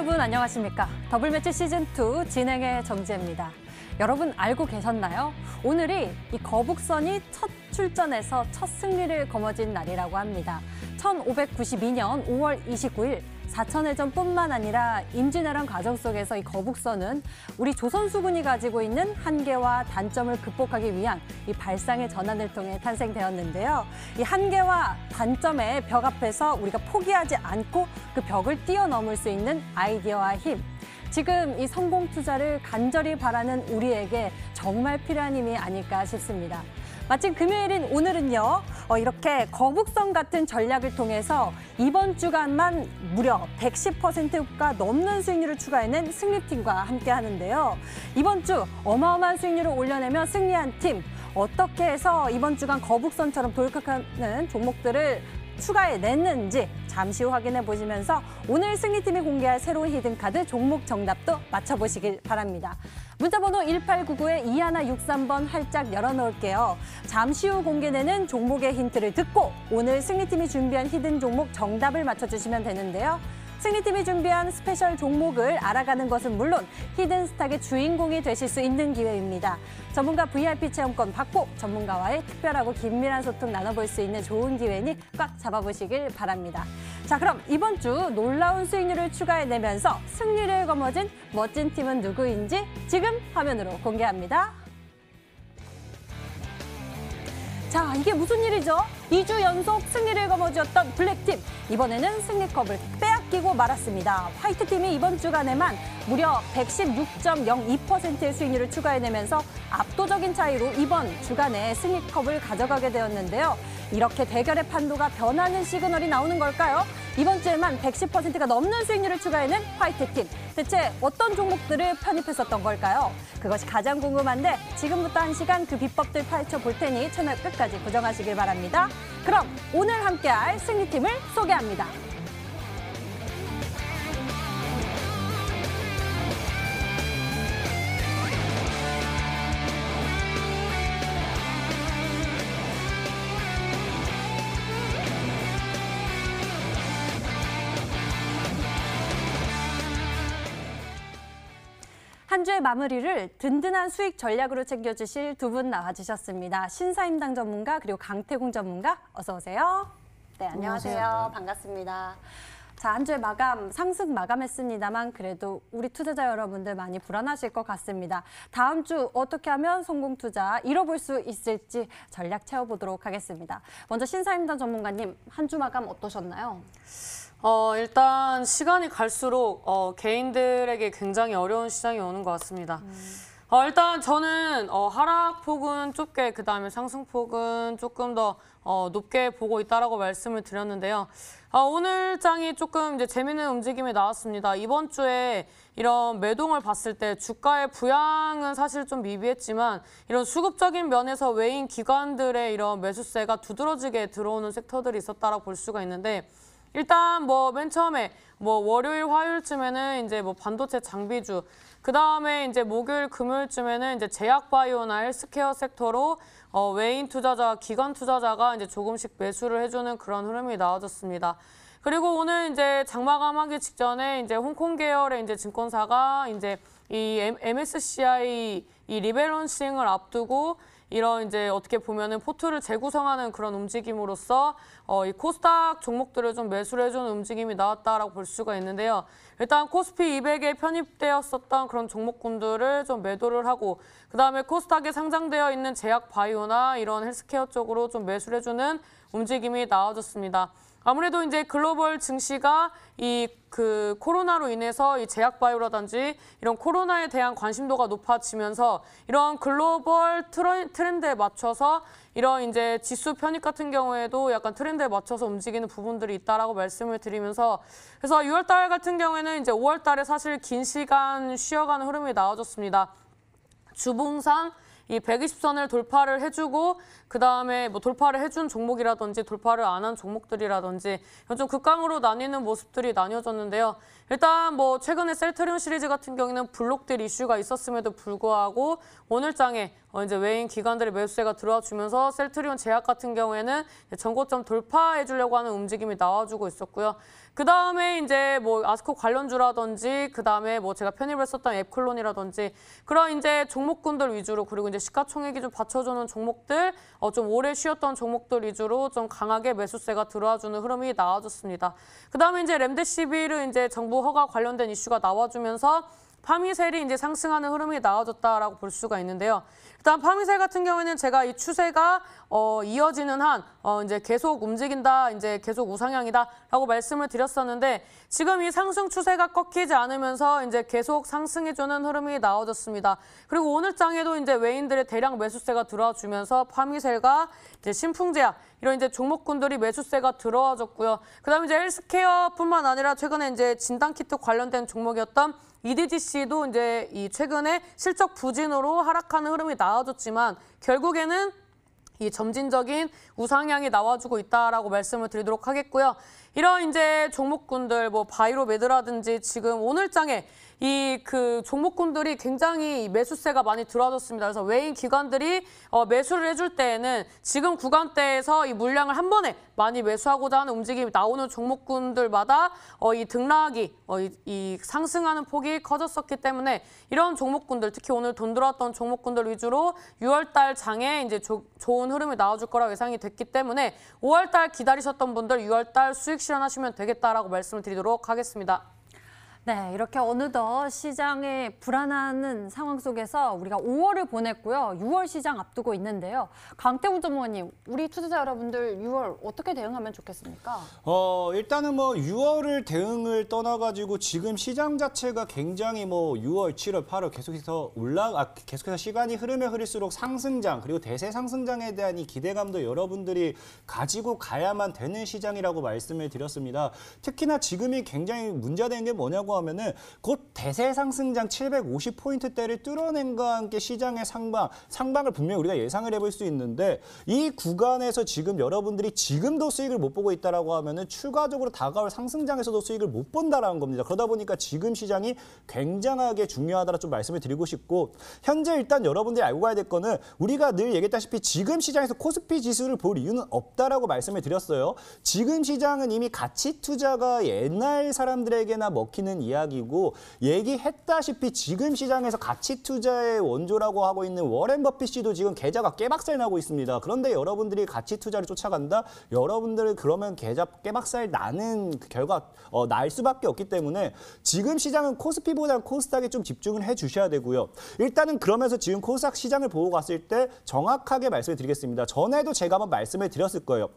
여러분 안녕하십니까? 더블매치 시즌2 진행의 정지혜입니다. 여러분 알고 계셨나요? 오늘이 이 거북선이 첫 출전에서 첫 승리를 거머쥔 날이라고 합니다. 1592년 5월 29일 사천해전뿐만 아니라 임진왜란 과정 속에서 이 거북선은 우리 조선수군이 가지고 있는 한계와 단점을 극복하기 위한 이 발상의 전환을 통해 탄생되었는데요. 이 한계와 단점의 벽 앞에서 우리가 포기하지 않고 그 벽을 뛰어넘을 수 있는 아이디어와 힘. 지금 이 성공 투자를 간절히 바라는 우리에게 정말 필요한 힘이 아닐까 싶습니다. 마침 금요일인 오늘은요, 이렇게 거북선 같은 전략을 통해서 이번 주간만 무려 110%가 넘는 수익률을 추가해낸 승리팀과 함께 하는데요. 이번 주 어마어마한 수익률을 올려내며 승리한 팀, 어떻게 해서 이번 주간 거북선처럼 돌격하는 종목들을 추가해냈는지 잠시 후 확인해 보시면서 오늘 승리팀이 공개할 새로운 히든카드 종목 정답도 맞춰보시길 바랍니다. 문자번호 1899에 2163번 활짝 열어놓을게요. 잠시 후 공개되는 종목의 힌트를 듣고 오늘 승리팀이 준비한 히든 종목 정답을 맞춰주시면 되는데요. 승리팀이 준비한 스페셜 종목을 알아가는 것은 물론 히든스탁의 주인공이 되실 수 있는 기회입니다. 전문가 VIP 체험권 받고 전문가와의 특별하고 긴밀한 소통 나눠볼 수 있는 좋은 기회니 꽉 잡아보시길 바랍니다. 자, 그럼 이번 주 놀라운 수익률을 추가해내면서 승리를 거머쥔 멋진 팀은 누구인지 지금 화면으로 공개합니다. 자, 이게 무슨 일이죠? 2주 연속 승리를 거머쥐었던 블랙팀. 이번에는 승리컵을 빼앗기고 말았습니다. 화이트팀이 이번 주간에만 무려 116.02%의 수익률을 추가해내면서 압도적인 차이로 이번 주간에 승리컵을 가져가게 되었는데요. 이렇게 대결의 판도가 변하는 시그널이 나오는 걸까요? 이번 주에만 110%가 넘는 수익률을 추가해낸 화이트팀. 대체 어떤 종목들을 편입했었던 걸까요? 그것이 가장 궁금한데 지금부터 1시간 그 비법들 파헤쳐 볼 테니 채널 끝까지 고정하시길 바랍니다. 그럼 오늘 함께할 승리팀을 소개합니다. 한 주의 마무리를 든든한 수익 전략으로 챙겨주실 두 분 나와주셨습니다. 신사임당 전문가 그리고 강태공 전문가 어서 오세요. 네, 안녕하세요. 반갑습니다. 자, 한 주의 마감, 상승 마감했습니다만 그래도 우리 투자자 여러분들 많이 불안하실 것 같습니다. 다음 주 어떻게 하면 성공 투자 이뤄볼 수 있을지 전략 채워보도록 하겠습니다. 먼저 신사임당 전문가님, 한 주 마감 어떠셨나요? 일단 시간이 갈수록 개인들에게 굉장히 어려운 시장이 오는 것 같습니다. 일단 저는 하락폭은 좁게, 그다음에 상승폭은 조금 더 높게 보고 있다라고 말씀을 드렸는데요. 오늘 장이 조금 이제 재미있는 움직임이 나왔습니다. 이번 주에 이런 매동을 봤을 때 주가의 부양은 사실 좀 미비했지만 이런 수급적인 면에서 외인 기관들의 이런 매수세가 두드러지게 들어오는 섹터들이 있었다라고 볼 수가 있는데, 일단 맨 처음에 월요일, 화요일쯤에는 이제 반도체 장비주, 그 다음에 이제 목요일, 금요일쯤에는 이제 제약바이오나 헬스케어 섹터로 외인 투자자, 기관 투자자가 이제 조금씩 매수를 해주는 그런 흐름이 나와졌습니다. 그리고 오늘 이제 장마감하기 직전에 이제 홍콩 계열의 이제 증권사가 이제 이 MSCI 이 리밸런싱을 앞두고 이런 이제 어떻게 보면은 포트를 재구성하는 그런 움직임으로써 이 코스닥 종목들을 좀 매수를 해주는 움직임이 나왔다라고 볼 수가 있는데요. 일단 코스피 200에 편입되었었던 그런 종목군들을 좀 매도를 하고, 그다음에 코스닥에 상장되어 있는 제약 바이오나 이런 헬스케어 쪽으로 좀 매수를 해주는 움직임이 나와줬습니다. 아무래도 이제 글로벌 증시가 그 코로나로 인해서 이 제약바이오라든지 이런 코로나에 대한 관심도가 높아지면서 이런 글로벌 트렌드에 맞춰서 이런 이제 지수 편입 같은 경우에도 약간 트렌드에 맞춰서 움직이는 부분들이 있다라고 말씀을 드리면서, 그래서 6월 달 같은 경우에는 이제 5월 달에 사실 긴 시간 쉬어가는 흐름이 나와줬습니다. 주봉상 이 120선을 돌파를 해주고, 그 다음에 돌파를 해준 종목이라든지 돌파를 안 한 종목들이라든지 좀 극강으로 나뉘는 모습들이 나뉘어졌는데요. 일단 최근에 셀트리온 시리즈 같은 경우에는 블록딜 이슈가 있었음에도 불구하고 오늘 장에 이제 외인 기관들의 매수세가 들어와 주면서 셀트리온 제약 같은 경우에는 전고점 돌파해 주려고 하는 움직임이 나와주고 있었고요. 그 다음에 이제 뭐 아스코 관련주라든지 그 다음에 뭐 제가 편입을 썼던 앱클론이라든지 그런 이제 종목군들 위주로 그리고 이제 시가총액이 좀 받쳐주는 종목들 좀 오래 쉬었던 종목들 위주로 좀 강하게 매수세가 들어와주는 흐름이 나와줬습니다. 그 다음에 이제 렘데시비르 이제 정부 허가 관련된 이슈가 나와주면서 파미셀이 이제 상승하는 흐름이 나와줬다라고 볼 수가 있는데요. 일단 파미셀 같은 경우에는 제가 이 추세가 이어지는 한 이제 계속 움직인다, 이제 계속 우상향이다라고 말씀을 드렸었는데 지금 이 상승 추세가 꺾이지 않으면서 이제 계속 상승해주는 흐름이 나와줬습니다. 그리고 오늘 장에도 이제 외인들의 대량 매수세가 들어와주면서 파미셀과 이제 신풍제약 이런 이제 종목군들이 매수세가 들어와줬고요. 그다음에 이제 헬스케어뿐만 아니라 최근에 이제 진단키트 관련된 종목이었던 EDGC도 이제 이 최근에 실적 부진으로 하락하는 흐름이 나와줬지만 결국에는 이 점진적인 우상향이 나와주고 있다라고 말씀을 드리도록 하겠고요. 이런 이제 종목군들 뭐 바이로메드라든지 지금 오늘 장에 이 그 종목군들이 굉장히 매수세가 많이 들어와줬습니다. 그래서 외인 기관들이 매수를 해줄 때에는 지금 구간대에서 이 물량을 한 번에 많이 매수하고자 하는 움직임이 나오는 종목군들마다 이 등락이 이 상승하는 폭이 커졌었기 때문에 이런 종목군들 특히 오늘 돈 들어왔던 종목군들 위주로 6월달 장에 이제 좋은 흐름이 나와줄 거라고 예상이 됐기 때문에 5월달 기다리셨던 분들 6월달 수익 실현하시면 되겠다라고 말씀을 드리도록 하겠습니다. 네, 이렇게 어느덧 시장의 불안한 상황 속에서 우리가 5월을 보냈고요. 6월 시장 앞두고 있는데요. 강태훈 전무님, 우리 투자자 여러분들 6월 어떻게 대응하면 좋겠습니까? 일단은 뭐 6월을 대응을 떠나가지고 지금 시장 자체가 굉장히 뭐 6월, 7월, 8월 계속해서 시간이 흐르면 흐를수록 상승장 그리고 대세 상승장에 대한 이 기대감도 여러분들이 가지고 가야만 되는 시장이라고 말씀을 드렸습니다. 특히나 지금이 굉장히 문제되는 게 뭐냐고 하면은 곧 대세 상승장 750포인트대를 뚫어낸과 함께 시장의 상방을 분명히 우리가 예상을 해볼 수 있는데 이 구간에서 지금 여러분들이 지금도 수익을 못 보고 있다라고 하면은 추가적으로 다가올 상승장에서도 수익을 못 본다라는 겁니다. 그러다 보니까 지금 시장이 굉장하게 중요하다라 좀 말씀을 드리고 싶고 현재 일단 여러분들이 알고 가야 될 거는 우리가 늘 얘기했다시피 지금 시장에서 코스피 지수를 볼 이유는 없다라고 말씀을 드렸어요. 지금 시장은 이미 가치 투자가 옛날 사람들에게나 먹히는 이야기고 얘기했다시피 지금 시장에서 가치 투자의 원조라고 하고 있는 워렌 버핏 씨도 지금 계좌가 깨박살 나고 있습니다. 그런데 여러분들이 가치 투자를 쫓아간다? 여러분들은 그러면 계좌 깨박살 나는 결과 날 수밖에 없기 때문에 지금 시장은 코스피보다는 코스닥에 좀 집중을 해주셔야 되고요. 일단은 그러면서 지금 코스닥 시장을 보고 갔을 때 정확하게 말씀을 드리겠습니다. 전에도 제가 한번 말씀을 드렸을 거예요.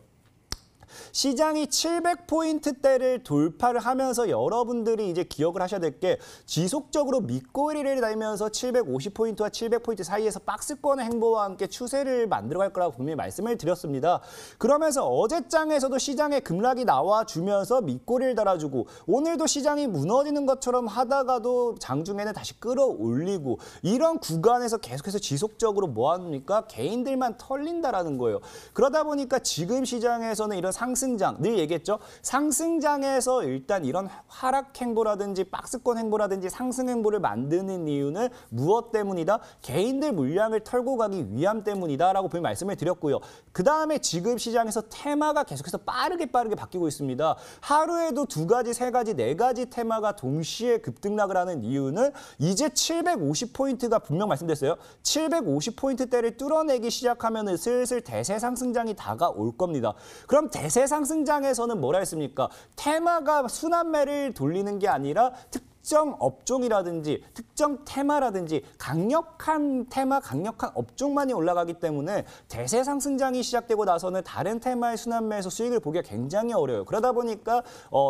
시장이 700포인트대를 돌파를 하면서 여러분들이 이제 기억을 하셔야 될 게 지속적으로 밑꼬리를 달면서 750포인트와 700포인트 사이에서 박스권의 행보와 함께 추세를 만들어갈 거라고 분명히 말씀을 드렸습니다. 그러면서 어제장에서도 시장에 급락이 나와주면서 밑꼬리를 달아주고 오늘도 시장이 무너지는 것처럼 하다가도 장중에는 다시 끌어올리고 이런 구간에서 계속해서 지속적으로 뭐합니까? 개인들만 털린다라는 거예요. 그러다 보니까 지금 시장에서는 이런 상승장, 늘 얘기했죠. 상승장에서 일단 이런 하락 행보라든지 박스권 행보라든지 상승 행보를 만드는 이유는 무엇 때문이다? 개인들 물량을 털고 가기 위함 때문이다라고 분명히 말씀을 드렸고요. 그 다음에 지금 시장에서 테마가 계속해서 빠르게 바뀌고 있습니다. 하루에도 2가지, 3가지, 4가지 테마가 동시에 급등락을 하는 이유는 이제 750포인트가 분명 말씀드렸어요. 750포인트대를 뚫어내기 시작하면 슬슬 대세 상승장이 다가올 겁니다. 그럼 대세 상승장에서는 뭐라 했습니까? 테마가 순환매를 돌리는 게 아니라 특정 업종이라든지 특정 테마라든지 강력한 테마, 강력한 업종만이 올라가기 때문에 대세 상승장이 시작되고 나서는 다른 테마의 순환매에서 수익을 보기가 굉장히 어려워요. 그러다 보니까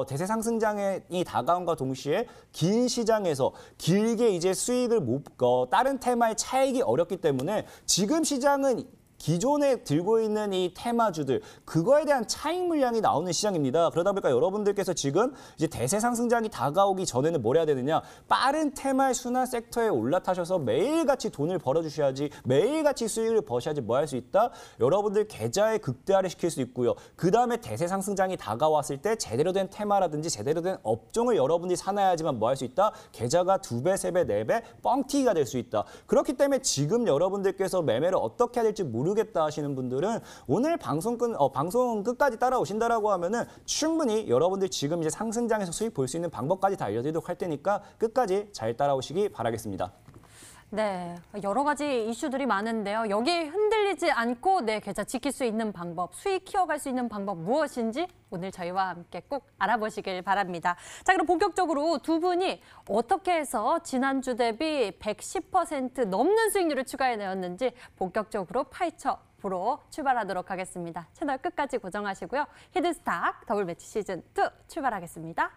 대세 상승장이 다가온과 동시에 긴 시장에서 길게 이제 수익을 다른 테마의 차익이 어렵기 때문에 지금 시장은 기존에 들고 있는 이 테마주들 그거에 대한 차익 물량이 나오는 시장입니다. 그러다 보니까 여러분들께서 지금 이제 대세 상승장이 다가오기 전에는 뭘 해야 되느냐? 빠른 테마의 순환 섹터에 올라타셔서 매일같이 돈을 벌어주셔야지, 매일같이 수익을 버셔야지 뭐 할 수 있다? 여러분들 계좌에 극대화를 시킬 수 있고요. 그 다음에 대세 상승장이 다가왔을 때 제대로 된 테마라든지 제대로 된 업종을 여러분들이 사놔야지만 뭐 할 수 있다? 계좌가 2배, 3배, 4배 뻥튀기가 될 수 있다. 그렇기 때문에 지금 여러분들께서 매매를 어떻게 해야 될지 모르겠다 하시는 분들은 오늘 방송 끝까지 따라오신다라고 하면은 충분히 여러분들 지금 이제 상승장에서 수익 볼 수 있는 방법까지 다 알려드리도록 할 테니까 끝까지 잘 따라오시기 바라겠습니다. 네, 여러 가지 이슈들이 많은데요. 여기에 흔들리지 않고 내 계좌 지킬 수 있는 방법, 수익 키워갈 수 있는 방법 무엇인지 오늘 저희와 함께 꼭 알아보시길 바랍니다. 자, 그럼 본격적으로 두 분이 어떻게 해서 지난주 대비 110% 넘는 수익률을 추가해내었는지 본격적으로 파헤쳐 보러 출발하도록 하겠습니다. 채널 끝까지 고정하시고요. 히든스탁 더블 매치 시즌 2 출발하겠습니다.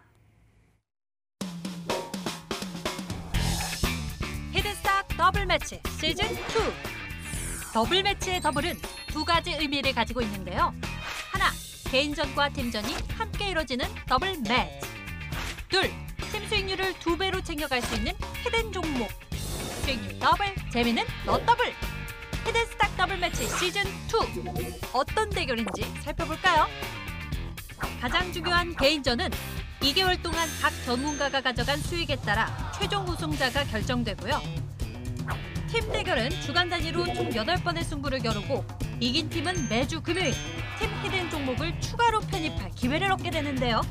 히든스탁 더블 매치 시즌 2. 더블 매치의 더블은 두 가지 의미를 가지고 있는데요. 하나, 개인전과 팀전이 함께 이뤄지는 더블 매치. 둘, 팀 수익률을 2배로 챙겨갈 수 있는 히든 종목. 수익률 더블, 재미는 너 더블. 히든스탁 더블 매치 시즌 2. 어떤 대결인지 살펴볼까요? 가장 중요한 개인전은 2개월 동안 각 전문가가 가져간 수익에 따라 최종 우승자가 결정되고요. 팀 대결은 주간 단위로 총 8번의 승부를 겨루고 이긴 팀은 매주 금요일 팀 히든 종목을 추가로 편입할 기회를 얻게 되는데요.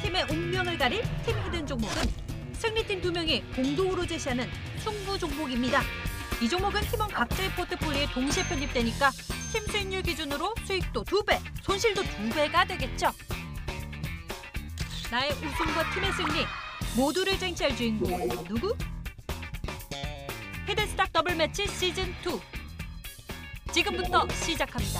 팀의 운명을 가릴 팀 히든 종목은 승리팀 2명이 공동으로 제시하는 승부 종목입니다. 이 종목은 팀원 각자의 포트폴리오에 동시에 편입되니까 팀 수익률 기준으로 수익도 2배, 손실도 2배가 되겠죠. 나의 우승과 팀의 승리 모두를 쟁취할 주인공은 누구? 히든스탁 더블 매치 시즌 2 지금부터 시작합니다.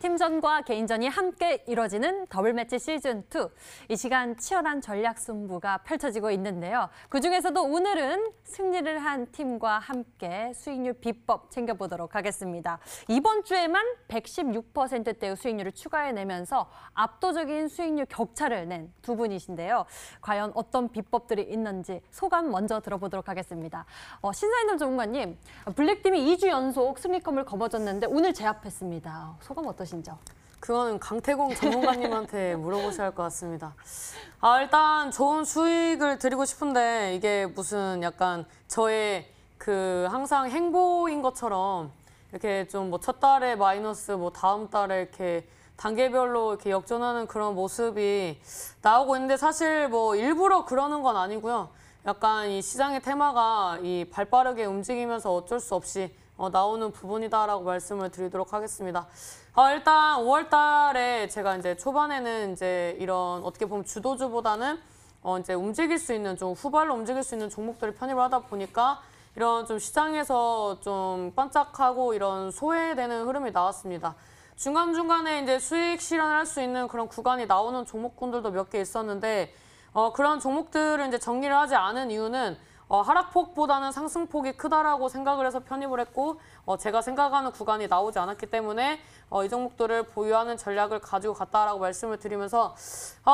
팀전과 개인전이 함께 이뤄지는 더블 매치 시즌 2. 이 시간 치열한 전략 승부가 펼쳐지고 있는데요. 그중에서도 오늘은 승리를 한 팀과 함께 수익률 비법 챙겨보도록 하겠습니다. 이번 주에만 116%대의 수익률을 추가해내면서 압도적인 수익률 격차를 낸 두 분이신데요. 과연 어떤 비법들이 있는지 소감 먼저 들어보도록 하겠습니다. 신사임당 전문가님, 블랙팀이 2주 연속 승리권을 거머쥐었는데 오늘 제압했습니다. 소감 어떠신지요? 그거는 강태공 전문가님한테 물어보셔야 할 것 같습니다. 일단 좋은 수익을 드리고 싶은데 이게 무슨 약간 저의 그 항상 행보인 것처럼 이렇게 좀 뭐 첫 달에 마이너스, 뭐 다음 달에 이렇게 단계별로 이렇게 역전하는 그런 모습이 나오고 있는데 사실 뭐 일부러 그러는 건 아니고요. 약간 이 시장의 테마가 이 발빠르게 움직이면서 어쩔 수 없이 나오는 부분이다라고 말씀을 드리도록 하겠습니다. 일단 5월 달에 제가 이제 초반에는 이제 이런 어떻게 보면 주도주보다는 이제 움직일 수 있는 좀 후발로 움직일 수 있는 종목들을 편입을 하다 보니까 이런 좀 시장에서 좀 반짝하고 이런 소외되는 흐름이 나왔습니다. 중간중간에 이제 수익 실현을 할 수 있는 그런 구간이 나오는 종목군들도 몇 개 있었는데 그런 종목들을 이제 정리를 하지 않은 이유는 하락폭보다는 상승폭이 크다라고 생각을 해서 편입을 했고 제가 생각하는 구간이 나오지 않았기 때문에 이 종목들을 보유하는 전략을 가지고 갔다라고 말씀을 드리면서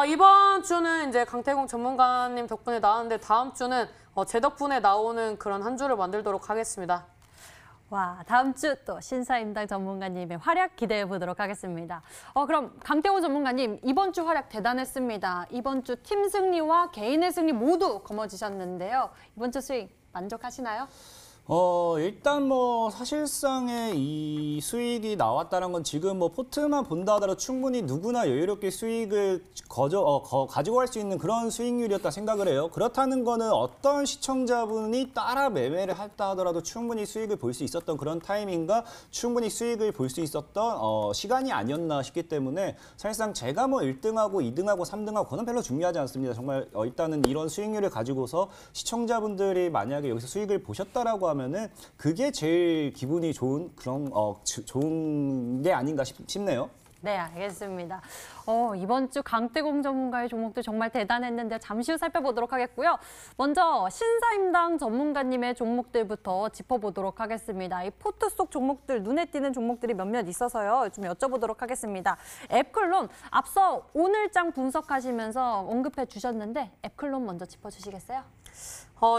이번 주는 이제 강태공 전문가님 덕분에 나왔는데 다음 주는 제 덕분에 나오는 그런 한 주를 만들도록 하겠습니다. 와, 다음 주 또 신사임당 전문가님의 활약 기대해 보도록 하겠습니다. 그럼 강태호 전문가님, 이번 주 활약 대단했습니다. 이번 주 팀 승리와 개인의 승리 모두 거머쥐셨는데요. 이번 주 수익 만족하시나요? 일단 뭐 사실상의 이 수익이 나왔다는 건 지금 뭐 포트만 본다 하더라도 충분히 누구나 여유롭게 수익을 가지고 갈 수 있는 그런 수익률이었다 생각을 해요. 그렇다는 거는 어떤 시청자분이 따라 매매를 했다 하더라도 충분히 수익을 볼 수 있었던 그런 타이밍과 충분히 수익을 볼 수 있었던 시간이 아니었나 싶기 때문에 사실상 제가 뭐 1등하고 2등하고 3등하고 그건 별로 중요하지 않습니다. 정말 일단은 이런 수익률을 가지고서 시청자분들이 만약에 여기서 수익을 보셨다라고 하면은 그게 제일 기분이 좋은 그런 좋은 게 아닌가 싶네요. 네, 알겠습니다. 이번 주 강태공 전문가의 종목들 정말 대단했는데 잠시 후 살펴보도록 하겠고요. 먼저 신사임당 전문가님의 종목들부터 짚어보도록 하겠습니다. 이 포트 속 종목들, 눈에 띄는 종목들이 몇몇 있어서요. 좀 여쭤보도록 하겠습니다. 앱클론, 앞서 오늘장 분석하시면서 언급해 주셨는데 앱클론 먼저 짚어주시겠어요?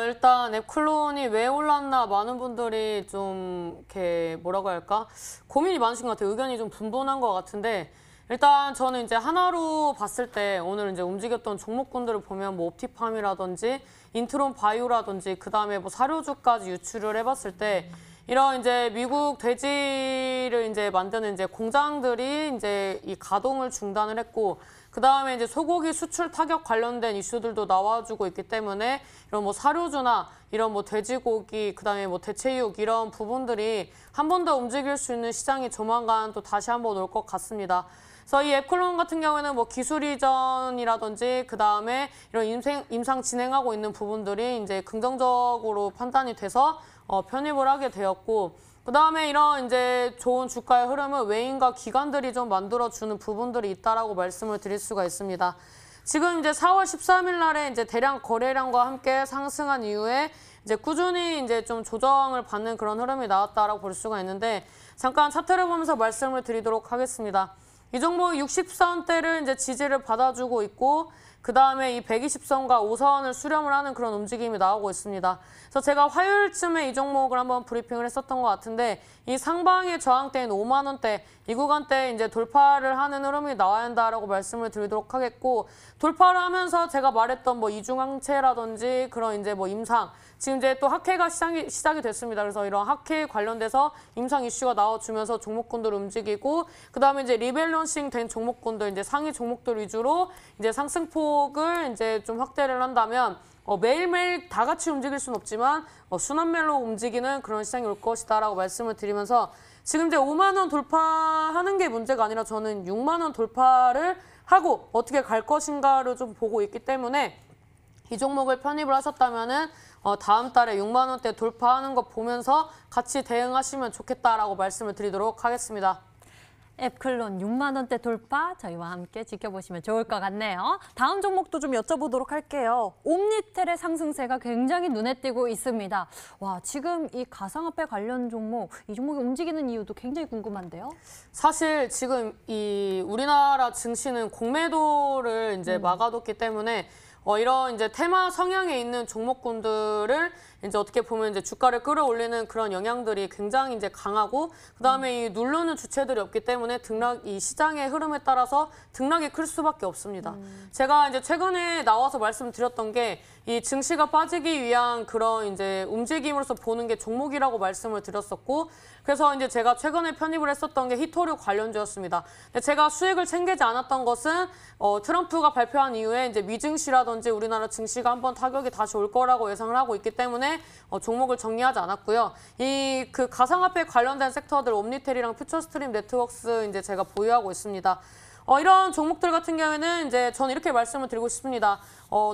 일단 앱클론이 왜 올랐나 많은 분들이 좀 이렇게 뭐라고 할까 고민이 많으신 것 같아요. 의견이 좀 분분한 것 같은데 일단 저는 이제 하나로 봤을 때 오늘 이제 움직였던 종목군들을 보면 뭐 옵티팜이라든지 인트론 바이오라든지 그 다음에 뭐 사료주까지 유출을 해봤을 때 이런 이제 미국 돼지를 이제 만드는 이제 공장들이 이제 이 가동을 중단을 했고 그 다음에 이제 소고기 수출 타격 관련된 이슈들도 나와주고 있기 때문에 이런 뭐 사료주나 이런 뭐 돼지고기, 그 다음에 뭐 대체육 이런 부분들이 한 번 더 움직일 수 있는 시장이 조만간 또 다시 한번 올 것 같습니다. 그래서 이 앱클론 같은 경우에는 뭐 기술 이전이라든지 그 다음에 이런 임상 진행하고 있는 부분들이 이제 긍정적으로 판단이 돼서 편입을 하게 되었고 그 다음에 이런 이제 좋은 주가의 흐름은 외인과 기관들이 좀 만들어주는 부분들이 있다라고 말씀을 드릴 수가 있습니다. 지금 이제 4월 13일 날에 이제 대량 거래량과 함께 상승한 이후에 이제 꾸준히 이제 좀 조정을 받는 그런 흐름이 나왔다라고 볼 수가 있는데 잠깐 차트를 보면서 말씀을 드리도록 하겠습니다. 이 종목 60선대를 이제 지지를 받아주고 있고 그 다음에 이 120선과 5선을 수렴을 하는 그런 움직임이 나오고 있습니다. 그래서 제가 화요일쯤에 이 종목을 한번 브리핑을 했었던 것 같은데 이 상방의 저항대인 5만 원대 이 구간대 이제 돌파를 하는 흐름이 나와야 한다라고 말씀을 드리도록 하겠고 돌파를 하면서 제가 말했던 뭐 이중항체라든지 그런 이제 뭐 임상 지금 이제 또 학회가 시작이 됐습니다. 그래서 이런 학회 관련돼서 임상 이슈가 나와주면서 종목군들 움직이고 그 다음에 이제 리밸런싱 된 종목군들 이제 상위 종목들 위주로 이제 상승폭을 이제 좀 확대를 한다면 매일매일 다 같이 움직일 수는 없지만 순환매로 움직이는 그런 시장이 올 것이다라고 말씀을 드리면서 지금 이제 5만 원 돌파하는 게 문제가 아니라 저는 6만 원 돌파를 하고 어떻게 갈 것인가를 좀 보고 있기 때문에 이 종목을 편입을 하셨다면은 다음 달에 6만 원대 돌파하는 거 보면서 같이 대응하시면 좋겠다라고 말씀을 드리도록 하겠습니다. 앱클론 6만 원대 돌파 저희와 함께 지켜보시면 좋을 것 같네요. 다음 종목도 좀 여쭤보도록 할게요. 옴니텔의 상승세가 굉장히 눈에 띄고 있습니다. 와, 지금 이 가상화폐 관련 종목, 이 종목이 움직이는 이유도 굉장히 궁금한데요. 사실 지금 이 우리나라 증시는 공매도를 이제 막아뒀기 때문에 이런 이제 테마 성향에 있는 종목군들을 이제 어떻게 보면 이제 주가를 끌어올리는 그런 영향들이 굉장히 이제 강하고 그다음에 이 누르는 주체들이 없기 때문에 이 시장의 흐름에 따라서 등락이 클 수밖에 없습니다. 제가 이제 최근에 나와서 말씀드렸던 게 이 증시가 빠지기 위한 그런 이제 움직임으로서 보는 게 종목이라고 말씀을 드렸었고 그래서 이제 제가 최근에 편입을 했었던 게 히토류 관련주였습니다. 근데 제가 수익을 챙기지 않았던 것은 트럼프가 발표한 이후에 이제 미증시라든지 때문이라든지 우리나라 증시가 한번 타격이 다시 올 거라고 예상을 하고 있기 때문에 종목을 정리하지 않았고요. 이 그 가상화폐 관련된 섹터들 옴니텔이랑 퓨처스트림 네트워크스 이제 제가 보유하고 있습니다. 이런 종목들 같은 경우에는 이제 저는 이렇게 말씀을 드리고 싶습니다.